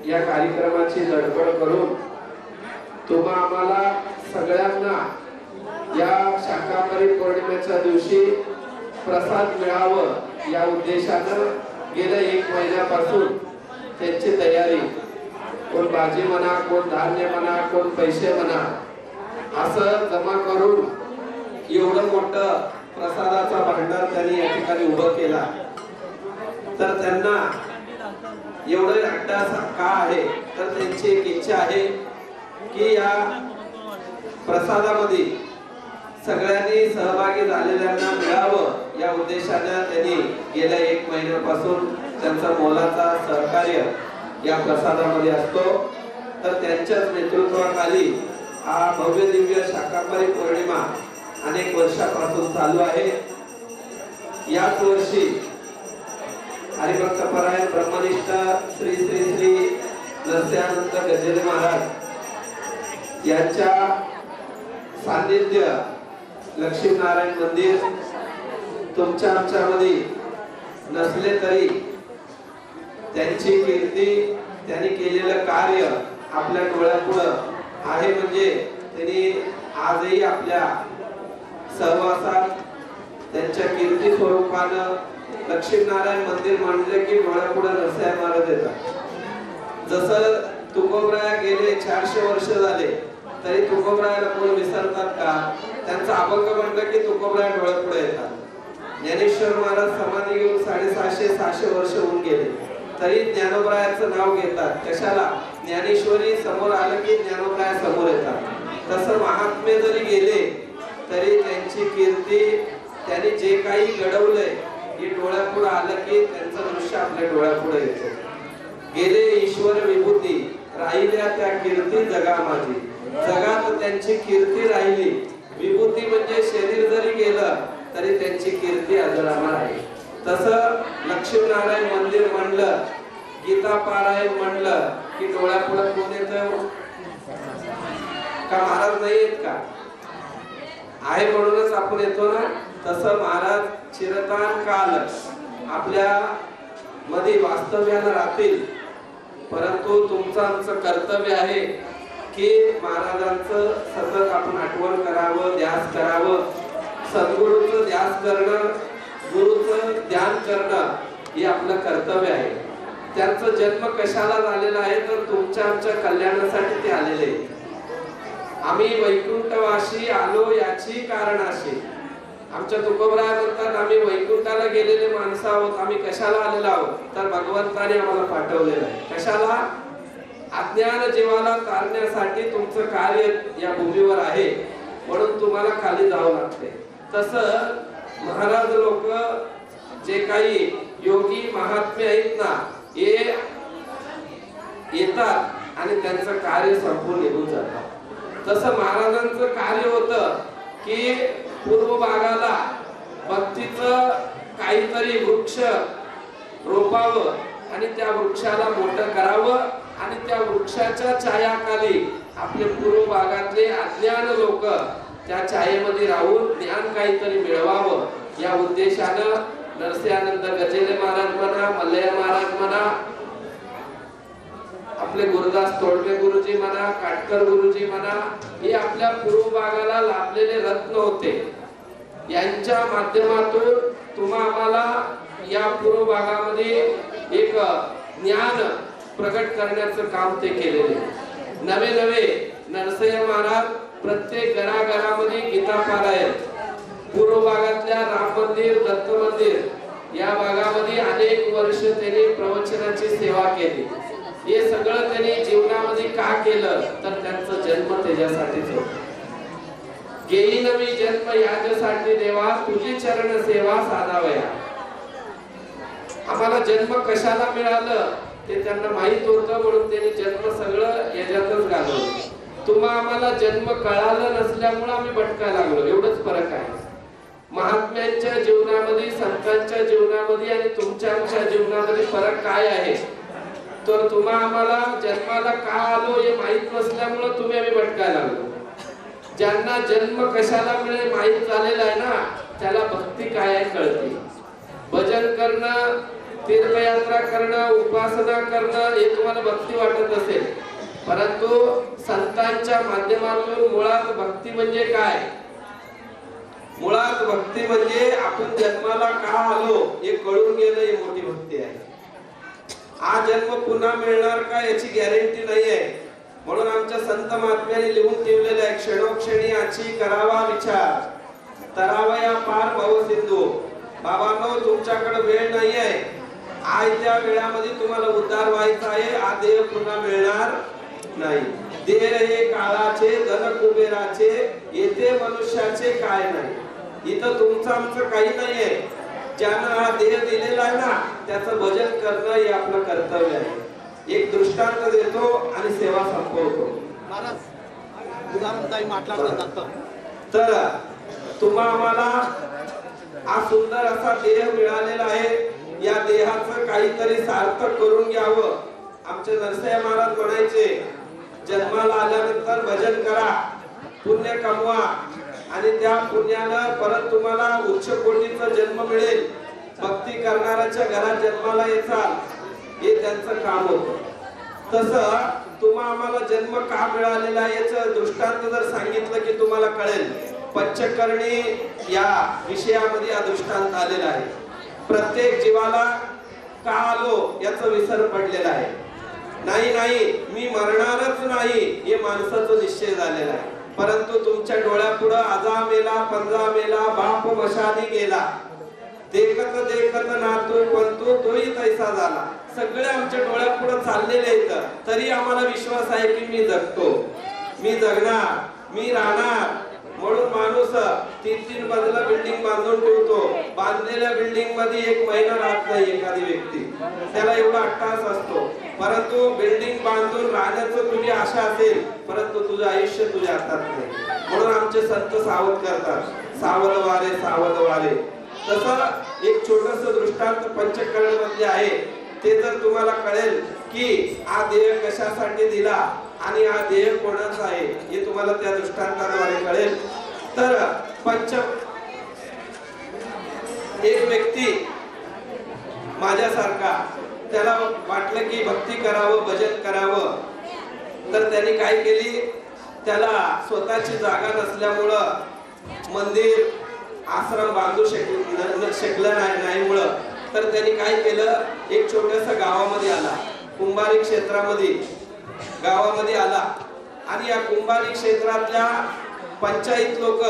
या कार्यक्रमाची धडपड करून तुम्हा आम्हाला सगळ्यांना या शाकांबरी पौर्णिमेच्या दिवशी प्रसाद मिळावं या उद्देशानं गेल्या 1 महिन्यापासून त्यांची तयारी, कोण भाजी म्हणा, कोण धान्य म्हणा, कोण पैसे म्हणा, असं जमा करून एवढं मोठं प्रसादाचा भांडार त्यांनी या ठिकाणी उभं केला. तर त्यांना एवढं अड्डा का आहे, तर त्यांची एक इच्छा आहे की या प्रसादामध्ये सगळ्यांनी सहभागी झालेल्यांना मिळावं या उद्देशाने त्यांनी गेल्या 1 महिन्यापासून त्यांचा मोलाचा सहकार्य या प्रसादामध्ये असतो. तर त्यांच्याच नेतृत्वाखाली हा भव्य दिव्य शाकांबरी पौर्णिमा अनेक वर्षापासून चालू आहे. याच वर्षी हरिभक्तपरायण ब्रह्मनिष्ठ श्री श्री श्री नरसिंहानंद गजेले महाराज यांच्या सान्निध्य लक्ष्मीनारायण मंदिर तुमच्या आमच्यामध्ये नसले तरी त्यांची कीर्ती, त्यांनी केलेलं कार्य आपल्या डोळ्यापुढं आहे. म्हणजे त्यांनी आजही आपल्या सहवासात त्यांच्या कीर्ती स्वरूपानं लक्ष्मीनारायण मंदिर म्हणले की डोळ्यापुढे नरसिंह महाराज येतात. जसं तुकोबराया गेले 400 वर्ष झाले तरी तुकोबरायाला कोण विसरतात का? त्यांचा अभंग म्हणलं की तुकोबराया डोळ्यापुढे येतात. ज्ञानेश्वर महाराज समाधी घेऊन 750-600 वर्ष होऊन गेले तरी ज्ञानोबरायाचं नाव घेतात. कशाला? ज्ञानेश्वरी समोर आलं की ज्ञानोबराया समोर येतात. तसं महात्मे जरी गेले तरी त्यांची कीर्ती, त्यांनी जे काही घडवलंय हे डोळ्यापुढे आलं की त्यांचं दृश्य आपल्या डोळ्यापुढे येतं. गेले ईश्वर विभूती, राहिल्या त्या कीर्ती जगा माझी. जगात त्यांची कीर्ती राहिली. विभूती म्हणजे शरीर जरी गेलं तरी त्यांची कीर्ती अजरामर आहे. तसं लक्ष्मीनारायण मंदिर म्हणलं, गीता पारायण म्हणलं की डोळ्यापुढे कोण येतं का? महाराज नाही येत का? आहे म्हणूनच आपण येतो ना. तसं महाराज चिरकाल काल आपल्या मध्ये वास्तव्यानं राहतील. परंतु तुमचं आमचं कर्तव्य आहे की महाराजांचं सतत आपण आठवण करावं, ध्यास करावं. सद्गुरूचं ध्यास करणं, गुरुचं ध्यान करणं हे आपलं कर्तव्य आहे. त्यांचा जन्म कशाला झालेला आहे तर तुमच्या आमच्या कल्याणासाठी ते आलेले. आम्ही वैकुंठवासी आलो याची कारणाशी. आमच्या तुकोबराया म्हणतात आम्ही वैकुंठाला गेलेले माणसं आहोत. आम्ही कशाला आलेलो आहोत तर भगवंताने आम्हाला पाठवलेलं आहे. कशाला? अज्ञान जीवाला तारण्यासाठी तुमचं कार्य या भूमीवर आहे, म्हणून तुम्हाला खाली जावं लागते. तसं महाराज लोक जे काही योगी महात्मे आहेत ना, हे येतात आणि त्यांचं कार्य संपूर्ण निघून जातं. तसं महाराजांचं कार्य होतं की पूर्व भागाला भक्तीचं काहीतरी वृक्ष रोपावं आणि त्या वृक्षाला मोठं करावं आणि त्या वृक्षाच्या छायाखाली आपले पूर्व भागातले अज्ञान लोक त्या छायेमध्ये राहून ज्ञान काहीतरी मिळवावं या उद्देशानं नरसिंहानंद गजेले महाराज म्हणा, मल्लय्य महाराज म्हणा, आपले गुरुदास तोडवे गुरुजी म्हणा, काटकर गुरुजी म्हणा, हे आपल्या पूर्व भागाला लाभलेले रत्न होते. यांच्या माध्यमातून तुम्हा आम्हाला या पूर्व भागामध्ये एक ज्ञान प्रकट करण्याचं काम ते केलेले. नवे नवे नरसिंह महाराज प्रत्येक घराघरामध्ये गीता पारायण, पूर्व भागातल्या राम मंदिर, दत्त मंदिर या भागामध्ये अनेक वर्ष त्यांनी प्रवचनाची सेवा केली. हे सगळं त्यांनी जीवनामध्ये का केलं तर त्यांचा जन्म त्याच्यासाठीच होता. घेईन मी जन्म याच्यासाठी देवा, तुझी चरण सेवा साधावया. आम्हाला जन्म कशाला मिळालं ते त्यांना माहित होतं, म्हणून त्यांनी जन्म सगळं याच्यातच घालवलं. तुम्हा आम्हाला जन्म कळालं नसल्यामुळे आम्ही भटकायला लागलो, एवढंच फरक आहे. महात्म्यांच्या जीवनामध्ये, संतांच्या जीवनामध्ये आणि तुमच्या आमच्या जीवनामध्ये फरक काय आहे तर तुम्हा आम्हाला जन्माला का आलो हे माहित नसल्यामुळे तुम्ही आम्ही भटकायला लागलो. ज्यांना जन्म कशाला मिळेल माहित झालेला आहे ना, त्याला भक्ती काय आहे कळते. भजन करणं तीर्थयात्रा करणं, उपासना करणं हे तुम्हाला भक्ती वाटत असेल, परंतु संतांच्या माध्यमातून मुळात भक्ती म्हणजे काय? मुळात भक्ती म्हणजे आपण जन्माला का आलो हे कळून घेणं ही मोठी भक्ती आहे. हा जन्म पुन्हा मिळणार का याची गॅरंटी नाही आहे. म्हणून आमच्या संत महात्म्यांनी लिहून ठेवलेलं आहे, क्षणोक्षणी याची करावा विचार, तरावया पार भवसिंधू. बाबांनो, तुमच्याकडे वेळ नाही आहे. आजच्या वेळामध्ये तुम्हाला उद्धार व्हायचा आहे. हा देह पुन्हा मिळणार नाही. देह हे काळाचे, धन कुबेराचे, येथे मनुष्याचे काय नाही. इथं तुमचं आमचं काही नाही आहे. ज्यानं हा देह दिलेला आहे ना, त्याचं भजन करणं हे आपलं कर्तव्य आहे. एक दृष्टांत देतो आणि सेवा संपवतो. तर तुम्हा आम्हाला हा सुंदर असा देह मिळालेला आहे. या देहाचं काहीतरी सार्थक करून घ्यावं. आमचे नरसय्या महाराज म्हणायचे, जन्माला आल्यानंतर भजन करा, पुण्य कमवा आणि त्या पुण्यानं परत तुम्हाला उच्च कोटीचा जन्म मिळेल. भक्ती करणाऱ्याच्या घरात जन्माला येचाल, हे त्यांचं काम होतं. तसं तुम्हा आम्हाला जन्म का मिळालेला याचं दृष्टांत जर सांगितलं की तुम्हाला कळेल. पंचकर्णी या विषयामध्ये हा दृष्टांत आलेला आहे. प्रत्येक जीवाला का आलो याचा विसर पडलेला आहे. नाही मी मरणारच नाही हे माणसाचा निश्चय झालेला आहे. परंतु तुमच्या डोळ्यापुढं आजा मेला, पंजा मेला, बाप मशाली गेला, देखत देखत नातू पंतू तोही तैसा झाला. सगळे आमच्या डोळ्यापुढे चाललेले आहेत, तरी आम्हाला विश्वास आहे की मी जगतो, मी जगणार, मी राहणार. म्हणून माणूस 3-3 मजला बिल्डिंग बांधून ठेवतो. बांधलेल्या बिल्डिंग मध्ये 1 महिना राहत नाही एखादी व्यक्ती, त्याला एवढा अट्टास असतो. परंतु बिल्डिंग बांधून राहण्याचं तुझी आशा असेल, परंतु तुझं आयुष्य तुझ्या हातात नाही. म्हणून आमचे संत सावध करतात, सावध वारे सावध वारे. तसं एक छोटस दृष्टांत पंचकर्णी मध्ये आहे. ते जर तुम्हाला कळेल की हा देह कशासाठी दिला आणि हा देह कोणाचा आहे हे तुम्हाला त्या दृष्टांताद्वारे कळेल. तर एक व्यक्ती माझ्यासारखा, त्याला वाटलं की भक्ती करावं, भजन करावं, तर त्यांनी काय केली, त्याला स्वतःची जागा नसल्यामुळं, मंदिर आश्रम बांधू शकलं नाही मुळे, तर त्यांनी काय केलं, एक छोट्याशा गावामध्ये आला, कुंभारी क्षेत्रामध्ये गावामध्ये आला. आणि या कुंभारी क्षेत्रातल्या पंचायत लोक,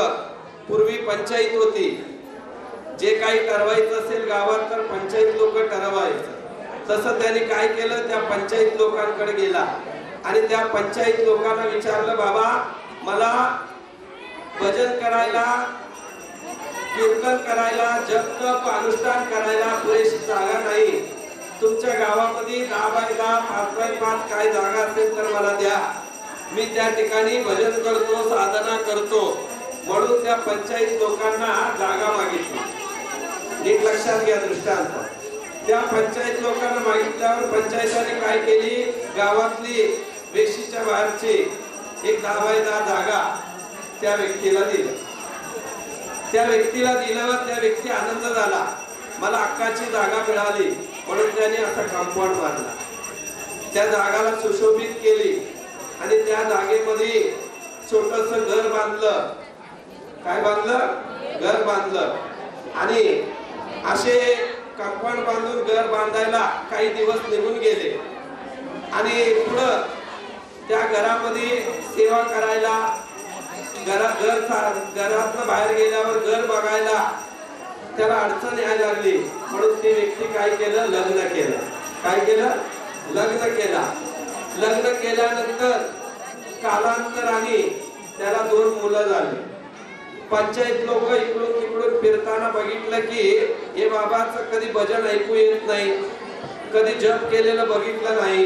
पूर्वी पंचायत होती, जे काही ठरवायचं असेल गावात तर पंचायत लोक ठरवायचं. तसं त्यांनी काय केलं, त्या पंचायत लोकांकडे गेला आणि त्या पंचायत लोकांना विचारलं, बाबा मला भजन करायला, कीर्तन करायला, जप तप अनुष्ठान करायला पुरेशी जागा नाही. तुमच्या गावामध्ये 10x10, 5x5 काय जागा असेल तर मला द्या, मी त्या ठिकाणी भजन करतो, साधना करतो. म्हणून त्या पंचायत लोकांना जागा मागितली. एक लक्षात घ्या दृष्टांत. त्या पंचायत लोकांना मागितल्यावर पंचायताने काय केली, गावातली वेशीच्या बाहेरची एक 10x10 जागा त्या व्यक्तीला दिली. त्या व्यक्तीला दिल्यावर त्या व्यक्ती आनंद झाला, मला हक्काची जागा मिळाली. म्हणून त्याने असा कंपाऊंड बांधला, त्या जागाला सुशोभित केली आणि त्या जागेमध्ये छोटस घर बांधलं. काय बांधलं? घर बांधलं. आणि असे कंपाऊंड बांधून घर बांधायला काही दिवस निघून गेले आणि पुढं त्या घरामध्ये सेवा करायला, घरातनं बाहेर गेल्यावर घर बघायला त्याला अडचण यायला लागली. म्हणून ती व्यक्ती काय केलं, लग्न केलं. काय केलं? लग्न केला. लग्न केल्यानंतर कालांतराने त्याला 2 मुलं झाली. पंचायत लोक इकडून तिकडून फिरताना बघितलं की हे बाबाचं कधी भजन ऐकू येत नाही, कधी जप केलेलं बघितलं नाही,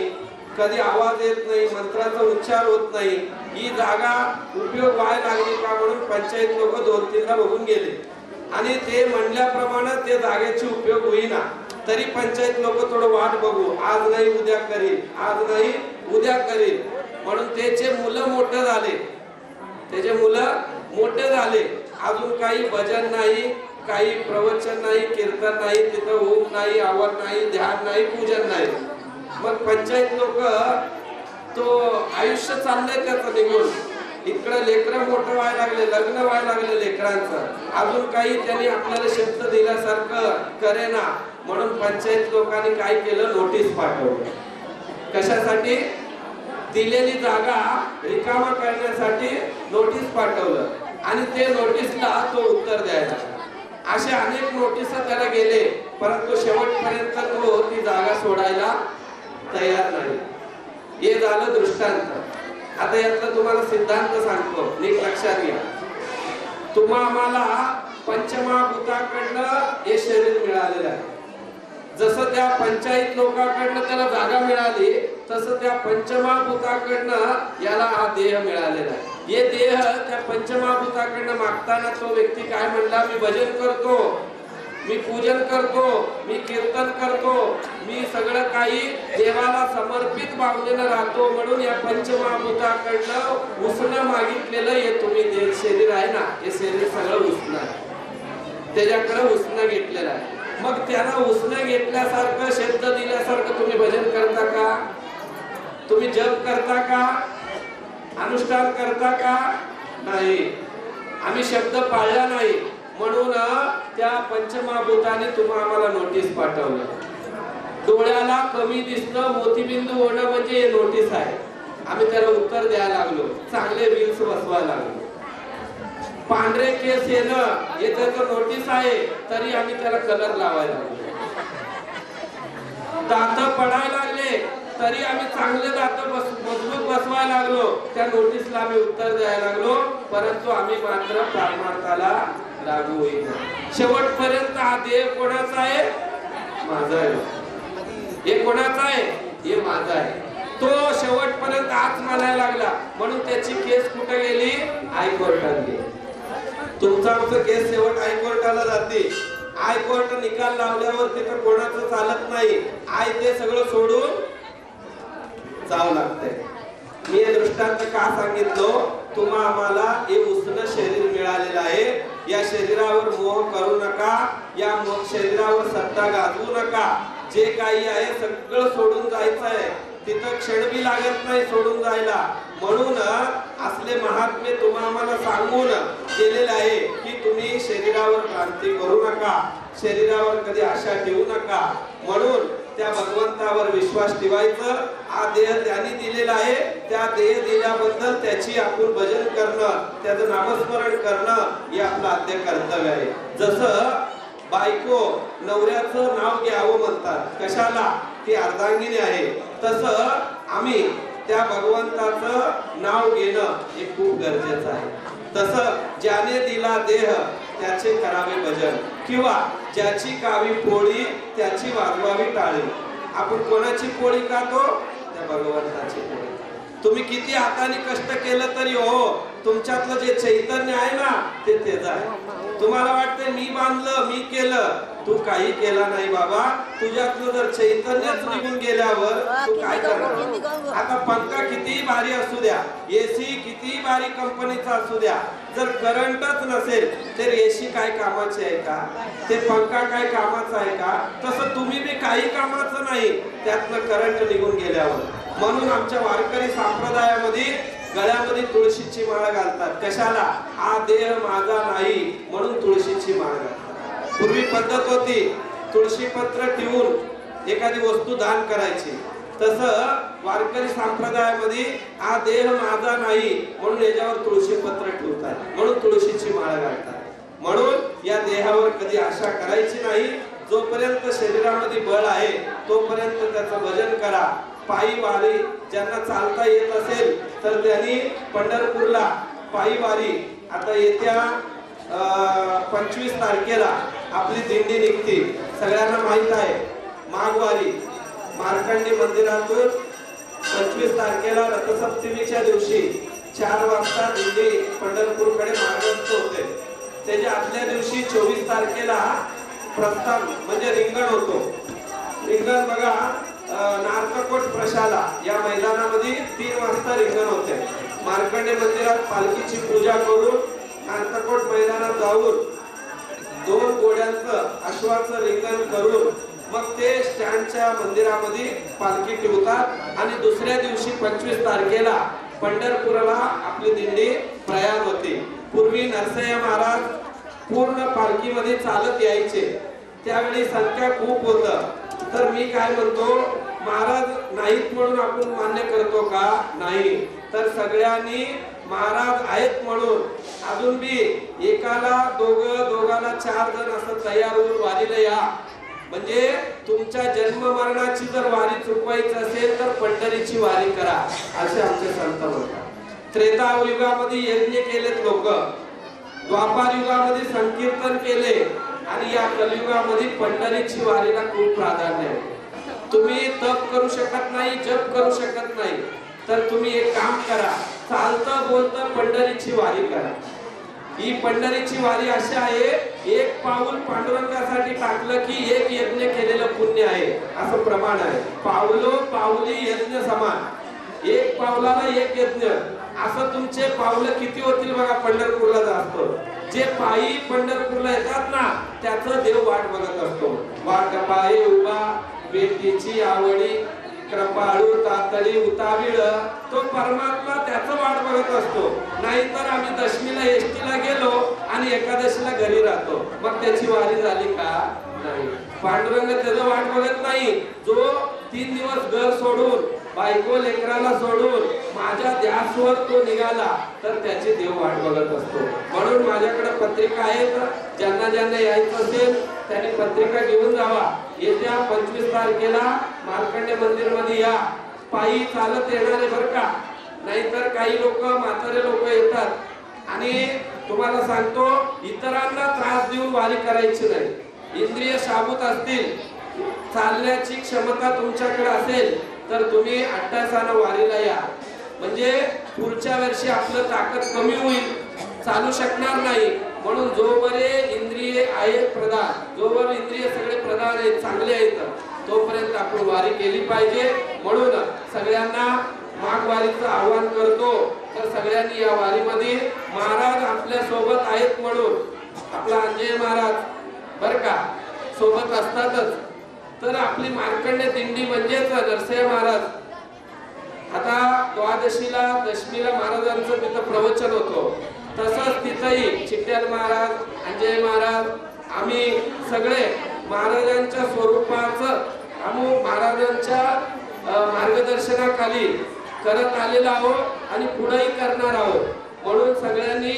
कधी आवाज येत नाही, मंत्राचा उच्चार होत नाही. ही जागा उपयोग व्हायला लागली का म्हणून पंचायत लोक 2-3दा बघून गेले आणि ते म्हणल्याप्रमाणे ते जागेची उपयोग होईना. तरी पंचायत लोक थोडं वाट बघू, आज नाही उद्या करील, आज नाही उद्या करील. म्हणून त्याचे मुलं मोठे झाले, त्याचे मुलं मोठे झाले, अजून काही भजन नाही, काही प्रवचन नाही, कीर्तन नाही, तिथं ओम नाही, आवाज नाही, ध्यान नाही, पूजन नाही. मग पंचायत लोक तो आयुष्य चाललंय त्याचं निघून. इकडं लेकरं मोठं व्हायला लागले, लग्न व्हायला लागले लेकरांचं, अजून काही त्यांनी आपल्याला शब्द दिल्यासारखं करेना. म्हणून पंचायत लोकांनी काय केलं, नोटीस पाठवलं. कशासाठी? दिलेली जागा रिकामा करण्यासाठी नोटीस पाठवलं. आणि ते नोटीसला तो उत्तर द्यायचा. असे अनेक नोटीस त्याला गेले, परंतु शेवटपर्यंत तो ती जागा सोडायला तयार नाही. हे झालं दृष्टांत. आता यातला तुम्हाला सिद्धांत सांगतो, नीट लक्षात घ्या. आम्हाला पंचमहाभूताकडनं हे शरीर मिळालेलं आहे. जसं त्या पंचायत लोकांकडनं त्याला जागा मिळाली, तसं त्या पंचमहाभूताकडनं याला हा देह मिळालेला आहे. हे देह त्या पंचमहाभूताकडनं मागताना तो व्यक्ती काय म्हणला, मी भजन करतो, मी पूजन करतो, मी कीर्तन करतो, मी सगळं काही देवाला समर्पित भावनेनं राहतो. म्हणून या पंचमहाभूताकडनं उसणं मागितलेलं हे तुम्ही शरीर आहे ना, हे शरीर सगळं उसणं आहे. त्याच्याकडे उसणं घेतलेलं आहे. मग त्याला उसणं घेतल्यासारखं, शब्द दिल्यासारखं तुम्ही भजन करता का? तुम्ही जप करता का? अनुष्ठान करता का? नाही. आम्ही शब्द पाळला नाही. म्हणून त्या पंचमहाभूताने आम्हाला नोटीस पाठवलं. डोळ्याला कमी दिसणं, मोतीबिंदू होणं म्हणजे हे नोटीस आहे. आम्ही त्याला उत्तर द्यायला लागलो, चांगले रील्स बसवायला लागलो. पांढरे केस येणं हे त्याचं नोटीस आहे, तरी आम्ही त्याला कलर लावायला लागलो. दात पडायला लागले, तरी आम्ही चांगले दात मजबूत बसवायला लागलो. त्या नोटीसला आम्ही उत्तर द्यायला लागलो, परंतु आम्ही मात्र परमार्थाला लागू होईल. शेवटपर्यंत हा देह कोणाचा आहे? माझा आहे. हे कोणाचा आहे? हे माझा आहे. तो शेवटपर्यंत आज म्हणायला लागला. म्हणून त्याची केस कुठे गेली? हायकोर्टात गेली. तुमचा आमचं केस शेवट हायकोर्टाला जाते. हायकोर्ट निकाल लावल्यावर तिथं कोणाचं चालत नाही. ते सगळं सोडून जावं लागतंय. मी हे दृष्टांत का सांगितलं? आम्हाला हे उसणं शरीर मिळालेलं आहे. या शरीरावर मोह करू नका, या शरीरावर सत्ता गाजवू नका. जे काही आहे सगळं सोडून जायचं आहे. तिथं क्षण बी लागत नाही सोडून जायला. म्हणून असले महात्मे आम्हाला सांगून गेलेले आहे की तुम्ही शरीरावर क्रांती करू नका, शरीरावर कधी आशा ठेवू नका. म्हणून त्या भगवंतावर विश्वास ठेवायचं. हा देह त्यांनी दिलेला आहे. त्या देह दिल्याबद्दल त्याची आपण भजन करणं, त्याचं नामस्मरण करणं हे आपलं आद्य कर्तव्य आहे. जसं बायको नवऱ्याचं नाव घ्यावं म्हणतात, कशाला? ती अर्धांगिनी आहे. तसं आम्ही त्या भगवंताचं नाव घेणं हे खूप गरजेचं आहे. तसं ज्याने दिला देह त्याचे करावे भजन, किंवा ज्याची कावी पोळी त्याची वाजवावी टाळी. आपण कोणाची पोळी खातो? त्या भगवंताची पोळी. तुम्ही किती हाताने कष्ट केलं तरी हो, तुमच्यातलं जे चैतन्य आहे ना ते तेच आहे. तुम्हाला वाटतं मी बांधलं, मी केलं, तू काही केला नाही बाबा. तुझ्यातलं जर चैतन्यच निघून गेल्यावर तू काय करणार? आता पंखा कितीही भारी असू द्या, एसी कितीही भारी कंपनीचा असू द्या, जर करंटच नसेल तर एसी काय कामाची आहे का? ते पंखा काय कामाचा आहे का? तसं तुम्ही बी काही कामाचं नाही त्यातलं करंट निघून गेल्यावर. म्हणून आमच्या वारकरी संप्रदायामध्ये गळ्यामध्ये तुळशीची माळ घालतात. कशाला? हा देह माझा नाही म्हणून तुळशीची माळ घालतात. पूर्वी पद्धत होती तुळशी पत्र ठेवून एखादी वस्तू दान करायची. तसं वारकरी संप्रदायामध्ये हा देह माझा नाही म्हणून याच्यावर तुळशी पत्र ठेवतात, म्हणून तुळशीची माळ घालतात. म्हणून या देहावर कधी आशा करायची नाही. जोपर्यंत शरीरामध्ये बळ आहे तोपर्यंत त्याचं भजन करा. पायी वारी ज्यांना चालता येत असेल तर त्यांनी पंढरपूरला पायी वारी, आता येत्या 25 तारखेला आपली दिंडी निघते. सगळ्यांना माहित आहे माघवारी मार्कंडी मंदिरातून 25 तारखेला रथसप्तमीच्या दिवशी 4 वाजता दिंडी पंढरपूरकडे मार्गस्थ होते. त्याच्या आदल्या दिवशी 24 तारखेला प्रस्थान म्हणजे रिंगण होतो. रिंगण बघा, नारककोट प्रशाला या मैदानामध्ये 3 वाजता रिंगण होते. मार्कंडे मंदिरात पालखीची पूजा करून नारककोट मैदानात जाऊन 2 घोड्यांचं अश्वाचं रिंगण करून मग ते स्टँडच्या मंदिरामध्ये पालखी ठेवतात आणि दुसऱ्या दिवशी 25 तारखेला पंढरपूरला आपली दिंडी प्रयाण होते. पूर्वी नरसय्या महाराज पूर्ण पालखीमध्ये चालत यायचे. त्यावेळी संख्या खूप होतं. तर मी काय म्हणतो, महाराज नाहीत म्हणून आपण मान्य करतो का? नाही. तर सगळ्यांनी महाराज आहेत म्हणून अजून बी एकाला दोघाला 4 जण असं तयार होऊन वारीला या. म्हणजे तुमच्या जन्म मरणाची जर वारी चुकवायची असेल तर पंढरीची वारी करा असे आमचे संत म्हणतात. त्रेता युगामध्ये यज्ञ केलेत लोक, द्वापार युगामध्ये संकीर्तन केले आणि या कलियुगामध्ये पंढरीची वारीला खूप प्राधान्य आहे. तुम्ही तप करू शकत नाही, जप करू शकत नाही, तर तुम्ही एक काम करा, चालतं बोलतं पंढरीची वारी करा. ही पंढरीची वारी अशी आहे, एक पाऊल पांडुरंगासाठी टाकलं की एक यज्ञ केलेलं पुण्य आहे असं प्रमाण आहे. पावलो पावली यज्ञ समान, एक पावलाला एक यज्ञ. असं तुमचे पावलं किती होतील बघा पंढरपूरला जातो. जे पायी पंढरपूरला येतात ना त्याचं देव वाट बघत असतो. वाट पायी उभा बेटीची आवडी, कृपाळू तातडी उतावीळ, तो परमात्मा त्याचं वाट बघत असतो. नाहीतर आम्ही दशमीला एसटीला गेलो आणि एकादशीला घरी राहतो, मग त्याची वारी झाली का? नाही. पांडुरंग त्याचं वाट बघत नाही. जो 3 दिवस घर सोडून बायको लेकराला सोडून माझ्या ध्यासवर तो निघाला तर त्याची देव वाट बघत असतो. म्हणून माझ्याकडे पत्रिका आहेत, ज्यांना ज्यांना यायचं असेल त्यांनी पत्रिका घेऊन जावा. येत्या 25 तारखेला मार्कंडे मंदिर मध्ये या. पायी चालत येणारे बरं का, नाहीतर काही लोक म्हातारे लोक येतात आणि तुम्हाला सांगतो इतरांना त्रास देऊन वारी करायची नाही. इंद्रिय शाबूत असतील, चालण्याची क्षमता तुमच्याकडे असेल तर तुम्ही 8 वारीला या. म्हणजे पुढच्या वर्षी आपलं ताकद कमी होईल, चालू शकणार नाही. म्हणून जोवर इंद्रिय आहेत प्रधान, जोवर इंद्रिय सगळे प्रधान आहेत, चांगले आहेत, तोपर्यंत आपण वारी केली पाहिजे. म्हणून सगळ्यांना माघ वारीचं आव्हान करतो. तर सगळ्यांनी या वारीमध्ये महाराज आपल्या सोबत आहेत म्हणून, आपला अंजय महाराज बर का सोबत असतातच. तर आपली मार्कंडे दिंडी म्हणजेच नरसय्या महाराज. आता द्वादशीला दशमीला महाराजांचं तिथं प्रवचन होतं, तसंच तिथंही चिट्याल महाराज, अंजय महाराज, आम्ही सगळे महाराजांच्या स्वरूपाचं आम्ही महाराजांच्या मार्गदर्शनाखाली करत आलेलो आहोत आणि पुढेही करणार आहोत. म्हणून सगळ्यांनी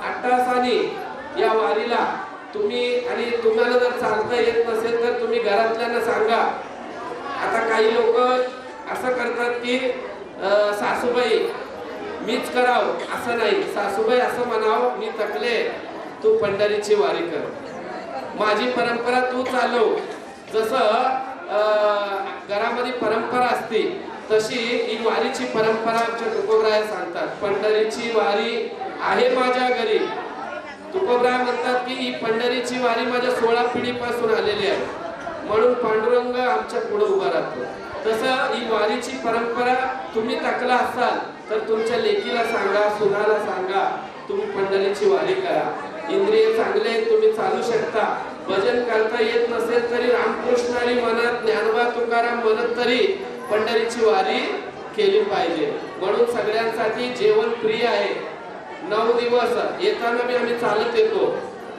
8 या वारीला तुम्ही, आणि तुम्हाला जर चालता येत नसेल तर तुम्ही घरातल्यांना सांगा. आता काही लोक असं करतात की सासूबाई मीच कराव, असं नाही. सासूबाई असं म्हणाव, मी थकले, तू पंढरीची वारी कर, माझी परंपरा तू चालव. जसं घरामध्ये परंपरा असते तशी ही वारीची परंपरा आमच्या तुकोबराय सांगतात. पंढरीची वारी आहे माझ्या घरी. तुकोबराय म्हणतात की ही पंढरीची वारी माझ्या 16 पिढीपासून आलेली आहे, म्हणून पांडुरंग आमच्या पुढे उभा राहतो. तसं ही वारीची परंपरा तुम्ही टाकला असाल तर तुमच्या लेकीला सांगा, सुनाला सांगा, तुम्ही पंढरीची वारी करा. इंद्रिय चांगले तुम्ही चालू शकता. भजन करता येत नसेल तरी रामकृष्णारी म्हणत, ज्ञानोबा तुकाराम म्हणत तरी पंढरीची वारी केली पाहिजे. म्हणून सगळ्यांसाठी जेवण प्रिय आहे. 9 दिवस येताना मी आम्ही चालत येतो.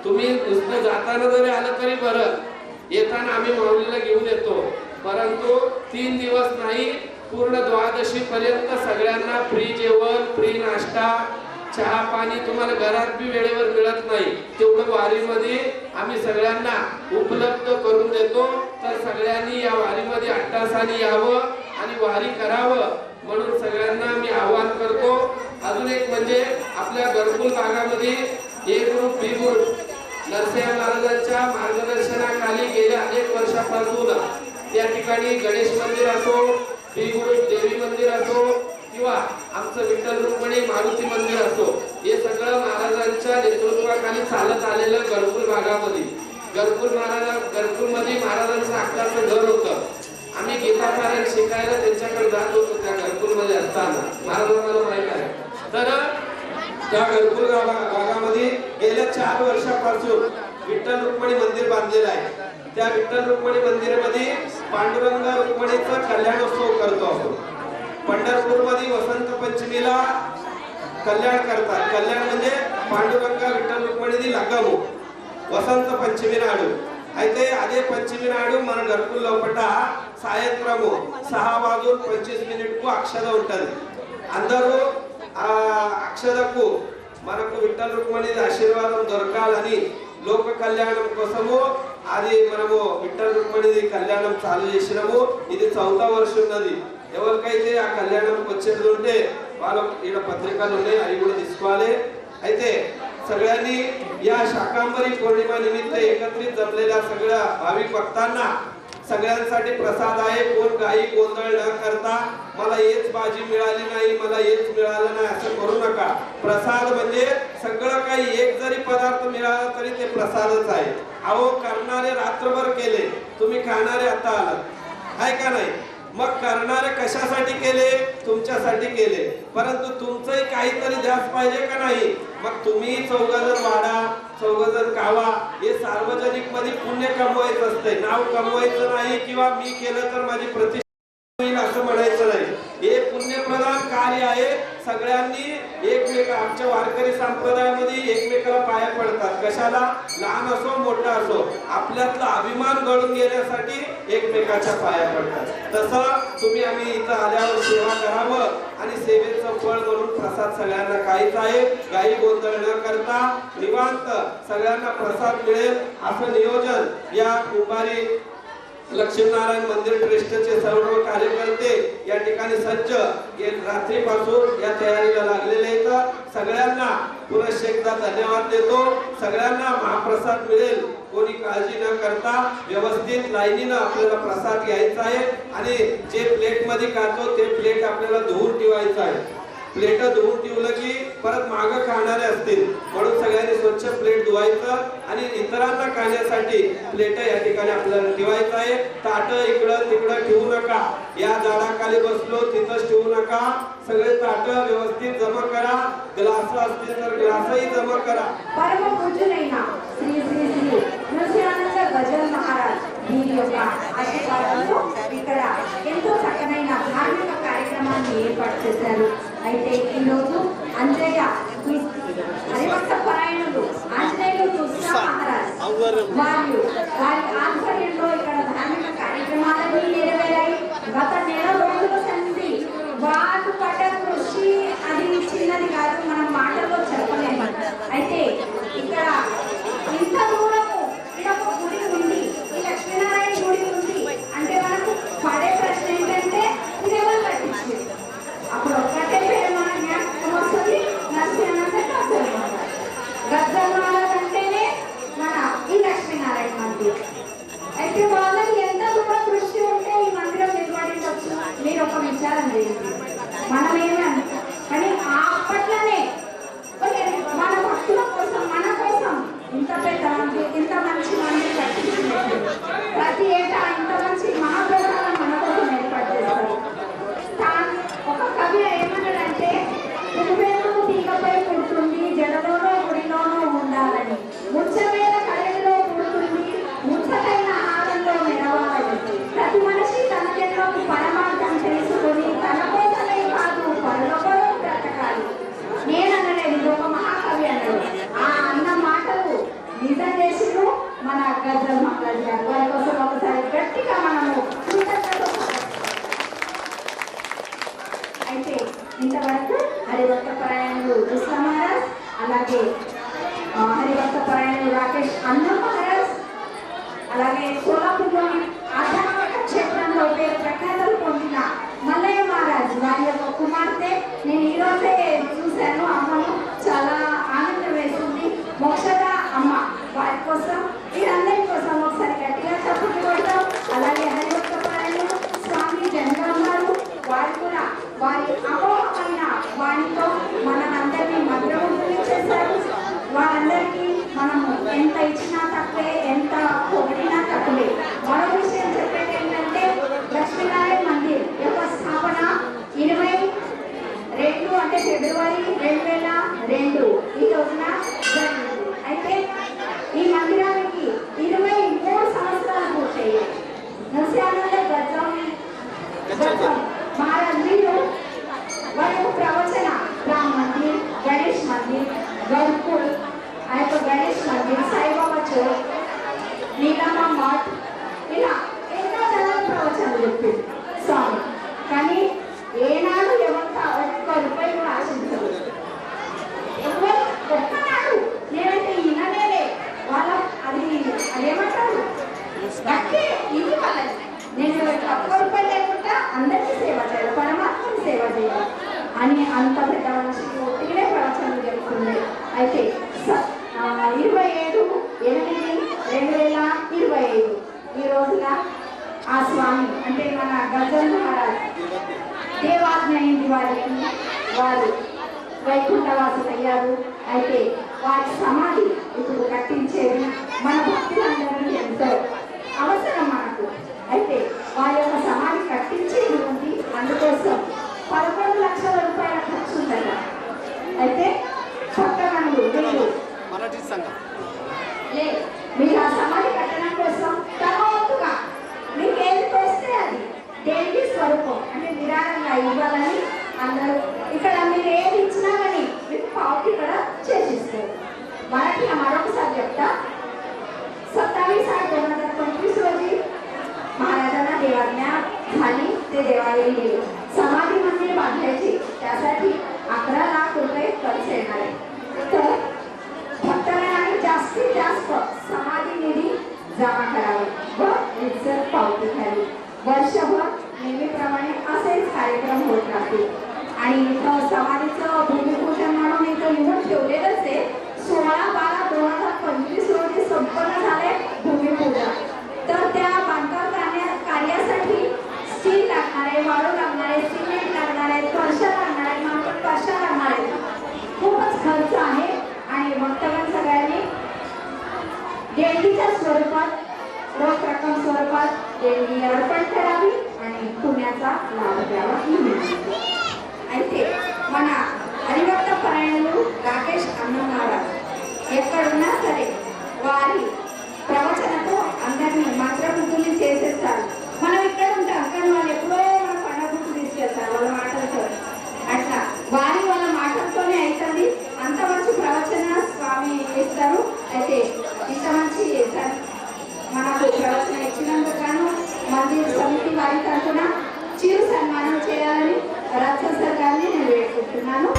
तुम्ही नुसतं जाताना जरी आलं तरी बरं, येताना आम्ही माऊलीला घेऊन येतो. परंतु 3 दिवस नाही, पूर्ण द्वादशी पर्यंत सगळ्यांना फ्री जेवण, फ्री नाश्ता, चहा पाणी तुम्हाला घरात बी वेळेवर मिळत नाही, तेवढं वारीमध्ये आम्ही सगळ्यांना उपलब्ध करून देतो. तर सगळ्यांनी या वारीमध्ये 8 यावं आणि वारी करावं म्हणून सगळ्यांना मी आवाहन करतो. अजून एक म्हणजे आपल्या घरकुल भागामध्ये ए ग्रुप, बी ग्रुप नरसय्या महाराजांच्या मार्गदर्शनाखाली गेल्या अनेक वर्षापासून त्या ठिकाणी गणेश मंदिर असो, बी ग्रुप देवी मंदिर असो किंवा आमचं विठ्ठल रुक्मिणी मारुती मंदिर असो, हे सगळं महाराजांच्या नेतृत्वाखाली चालत आलेलं घरकुल भागामध्ये. घरकुल मध्ये महाराजांचं हक्काचं घर होतं. आम्ही गीता पारायण शिकायला त्यांच्याकडे जात होतो त्या घरकुल मध्ये असताना, महाराजांना माहित आहे. तर त्या घरकुल भागामध्ये गेल्या 4 वर्षापासून विठ्ठल रुक्मिणी मंदिर बांधलेलं आहे. त्या विठ्ठल रुक्मिणी मंदिरामध्ये पांडुरंग रुक्मिणीचा कल्याणोत्सव करतो आपण. पंढरपूरमध्ये वसंत पंचमीला कल्याण करतात. कल्याण म्हणजे पांडुरंग विठ्ठल रुक्मिणी లగ్గము వసంత పంచమి నాడు. అయితే అదే పంచమి నాడు మన గర్కుల లోపట సాయంత్రము 6:25 అక్షద ఉంటది. అందరూ ఆ అక్షదకు మనకు విఠ్ఠల రుక్మిణి ఆశీర్వాదం దొరకాలని లోక కళ్యాణం కోసము అది మనము విఠ్ఠల రుక్మిణి కళ్యాణం చాలు చేసినాము. ఇది 4వ వర్షం ఉన్నది. ఎవరికైతే ఆ కళ్యాణంకి వచ్చేది ఉంటే వాళ్ళ ఈడ పత్రికలు ఉన్నాయి, అవి కూడా తీసుకోవాలి. అయితే सगळ्यांनी या शाकांबरी पौर्णिमा निमित्त एकत्रित जमलेल्या सगळ्या भाविक भक्तांना सगळ्यांसाठी प्रसाद आहे. कोण काही गोंधळ न करता मला हेच भाजी मिळाली नाही, मला हेच मिळालं नाही असं करू नका. प्रसाद म्हणजे सगळं काही, एक जरी पदार्थ मिळाला तरी ते प्रसादच आहे. अहो करणारे रात्रभर केले, तुम्ही खाणारे आता आलात, आहे का नाही? मग करणारे कशासाठी केले? तुमच्यासाठी केले. परंतु तुमचंही काहीतरी ध्यास पाहिजे का नाही? मग तुम्ही 4 जण वाढा, 4 जण खावा. हे सार्वजनिक मध्ये पुण्य कमवायचं असते, नाव कमवायचं नाही किंवा मी केलं तर माझी प्रतिष्ठा होईल असं म्हणायचं नाही. हे पुण्यप्रधान कार्य आहे. सगळ्यांनी एकमेका आमच्या वारकरी संप्रदायामध्ये एकमेकाला पाया पडतात. कशाला? लहान असो मोठा असो, आपल्यातला अभिमान गळून घेण्यासाठी एकमेकाच्या पाया पडतात. तसं तुम्ही आम्ही इथं आल्यावर सेवा करावं आणि सेवेचं फळ म्हणून प्रसाद सगळ्यांना खायचा आहे. काही गोंधळ न करता निवांत सगळ्यांना प्रसाद मिळेल असं नियोजन या कुंभारी लक्ष्मीनारायण मंदिर ट्रस्टचे सर्व कार्यकर्ते या ठिकाणी सज्ज रात्रीपासून या तयारीला लागलेले आहेत. सगळ्यांना पुन्हा एकदा धन्यवाद देतो. सगळ्यांना महाप्रसाद मिळेल, कोणी काळजी न करता व्यवस्थित लाईनीनं आपल्याला प्रसाद घ्यायचा आहे. आणि जे प्लेट मध्ये खातो ते प्लेट आपल्याला धुवून ठेवायचं आहे. प्लेट धुवून ठेवलं की परत मागं खाणारे असतील, म्हणून सगळ्यांनी स्वच्छ प्लेट धुवायचं आणि इतरांना खाण्यासाठी प्लेट या ठिकाणी आपल्याला ठेवायचं आहे. ताट इकडं तिकडं ठेवू नका. या झाडाखाली बसलो तिथंच ठेवू नका. सगळे ताट व्यवस्थित जमा करा. ग्लास असतील तर ग्लासही जमा करा. परम पूजनीय श्री श्री श्री నృత్యానంద గజల్ మహారాజ్ వీరి యొక్క ఆశీర్వాదంతో ఇక్కడ ఎంతో చక్కనైన ధార్మిక కార్యక్రమాన్ని ఏర్పాటు చేశారు. అయితే ఈరోజు అంజయ్య హరిభక్త పరాయణులు ఆంజనేయులు తులసా మహారాజ్ వారి ఆధ్వర్యంలో ఇక్కడ ధార్మిక కార్యక్రమాలన్నీ నెరవేరాయి. గత నెల రోజుల సంది వారు పడ్డ కృషి అది చిన్నది కాదు, మనం మాటల్లో చెప్పలేము. అయితే ఇక్కడ ఇంత దూరము ఇక్కడ గుడి ఉంది, ఈ లక్ష్మీనారాయణ గుడి ఉంది అంటే మనకు పడే ప్రశ్న ఏంటంటే ఇది ఎవరు కట్టించారు? అప్పుడు ఒక్కటే పేరు మన జ్ఞాపకం వస్తుంది, నరసింహ గద్దెమాల అంటేనే మన ఈ లక్ష్మీనారాయణ మందిర్. అయితే వాళ్ళకి ఎంత దూరం కృషి ఉంటే ఈ మందిరం నిర్వహించవచ్చు. మీరు ఒక విచారం చేయండి. మనమేమి అంటాం కానీ అప్పట్లోనే మన భక్తుల కోసం మన కోసం ఇంత పెద్ద ఇంత మంచి మందిరం కట్టించినట్టు ప్రతి ఏటా ఇంత మంచి మహాప్రసాదం మన కోసం ఏర్పాటు చేస్తారు. ఒక కవి ఏమన్నాడంటే పువ్వేందుకు తీగపై పుడుతుంది, జడలోనో గుడిలోనో ఉండాలని, ముచ్చవేల కళలో పుడుతుంది, ముచ్చటైన హారంలో మెరవాలని, ప్రతి మనిషి తనకెన్నో పరమార్థం తెలుసుకొని తన కోసమే కాదు పరులొకరో బ్రతకాలి. నేననలేదు, ఇది ఒక మహాకవి అన్నాడు. ఆ అన్న మాటలు నిజం చేసిను మన గజల్ మహారాజ్ గారు. వారి కోసం ఒకసారి గట్టిగా మనము అయితే ఇంతవరకు హరిభక్త పరాయణులు తులసా మహారాజ్, అలాగే హరిభక్త పరాయణులు రాకేష్ అన్న మహారాజ్, అలాగే సోలాపూర్లోని ఆధ్యాత్మిక క్షేత్రంలో పేరు ప్రఖ్యాతలు పొందిన మల్లయ్య మహారాజ్ వారి యొక్క కుమార్తె. నేను ఈరోజే చూశాను అమ్మను, చాలా ఆనందం వేస్తుంది. మోక్షద అమ్మ వారి కోసం వీరందరి కోసం ఒకసారి గట్టిగా చప్పట్లు కొడతాం. అలాగే హరిభక్త పరాయణులు స్వామి జనగాం గారు, వారు కూడా వారి అమోఘమైన వాణితో మనందరినీ మధురముగ్ధులు చేశారు. వారందరికీ మనము ఎంత ఇచ్చినా తక్కువే, ఎంత పొగిడినా తక్కువే. మరో విషయం చెప్పేది ఏంటంటే లక్ష్మీనారాయణ మందిర్ యొక్క స్థాపన 22 అంటే ఫిబ్రవరి 2002 27/8/2025 ఈ రోజున ఆ స్వామి అంటే మన గజల్ మహారాజ్ దేవాజ్ఞ అయింది వారికి. వారు వైకుంఠవాసులయ్యారు. అయితే వారి సమాధి ఇప్పుడు కట్టించేది మన భక్తులందరికీ ఎంతో అవసరం మనకు. అయితే వారి యొక్క సమాధి కట్టించేది ఉంది. అందుకోసం 11 లక్షల రూపాయల ఖర్చు ఉందట. అయితే భక్తమణులు మీరు ఆ సమాధి కట్టడం కోసం తమవంతుగా మీకు ఏది తోస్తే అది దేనికి స్వరూపం అంటే నిరాళంగా ఇవ్వాలని అందరూ ఇక్కడ మీరు ఏది ఇచ్చినా కానీ మీకు పావుకి ఇక్కడ చేసిస్తారు. మనకి మరొకసారి చెప్తా 27/8/2025 रोजी महाराजांना देवाज्ञा झाली ते देवालय समाधी मंदिर बांधायचे. त्यासाठी 11 लाख रुपये खर्च येणार आहे. तर भक्तांनी जास्तीत जास्त समाधी निधी जमा करावा व रितसर पावती घ्यावी. वर्षभर नेहमीप्रमाणे असेच कार्यक्रम होत राहतील. आणि इथं समाधीचं भूमिपूजन म्हणून इथं लिहून ठेवलेलंच आहे 16/12/2025 रोजी संपन्न झाले भूमिपूजन. तर त्या बांधकाम कार्यासाठी स्टील लागणार आहे, वाळू लागणार आहे, सिमेंट लागणार आहे, फरशा लागणार आहे, मातीत फरशा लागणार आहे. खूपच खर्च आहे आणि भक्तगण सगळ्यांनी देणगीच्या स्वरूपात रोख रक्कम स्वरूपात देणगी अर्पण करावी आणि पुण्याचा लाभ घ्यावा ही विनंती. అయితే మన హరిభక్త పరాయణులు రాకేష్ అన్నమారావు ఎక్కడున్నా సరే వారి ప్రవచనతో అందరినీ మంత్రముగ్ధుల్ని చేసేస్తారు. మనం ఇక్కడ ఉంటాం కానీ వాళ్ళు ఎప్పుడో మన పండగకు తీసుకెళ్తారు వాళ్ళ మాటలతో. అట్లా వాళ్ళ మాటలతోనే అవుతుంది. అంత మంచి ప్రవచన స్వామి ఇస్తారు. అయితే ఇంత మంచి మనకు ప్రవచన ఇచ్చినందుకు గాను మందిర సమితి వారి తరఫున చిరు సన్మానం చేయాలని రాజశేఖర్ గారిని నేను వేడుకుంటున్నాను.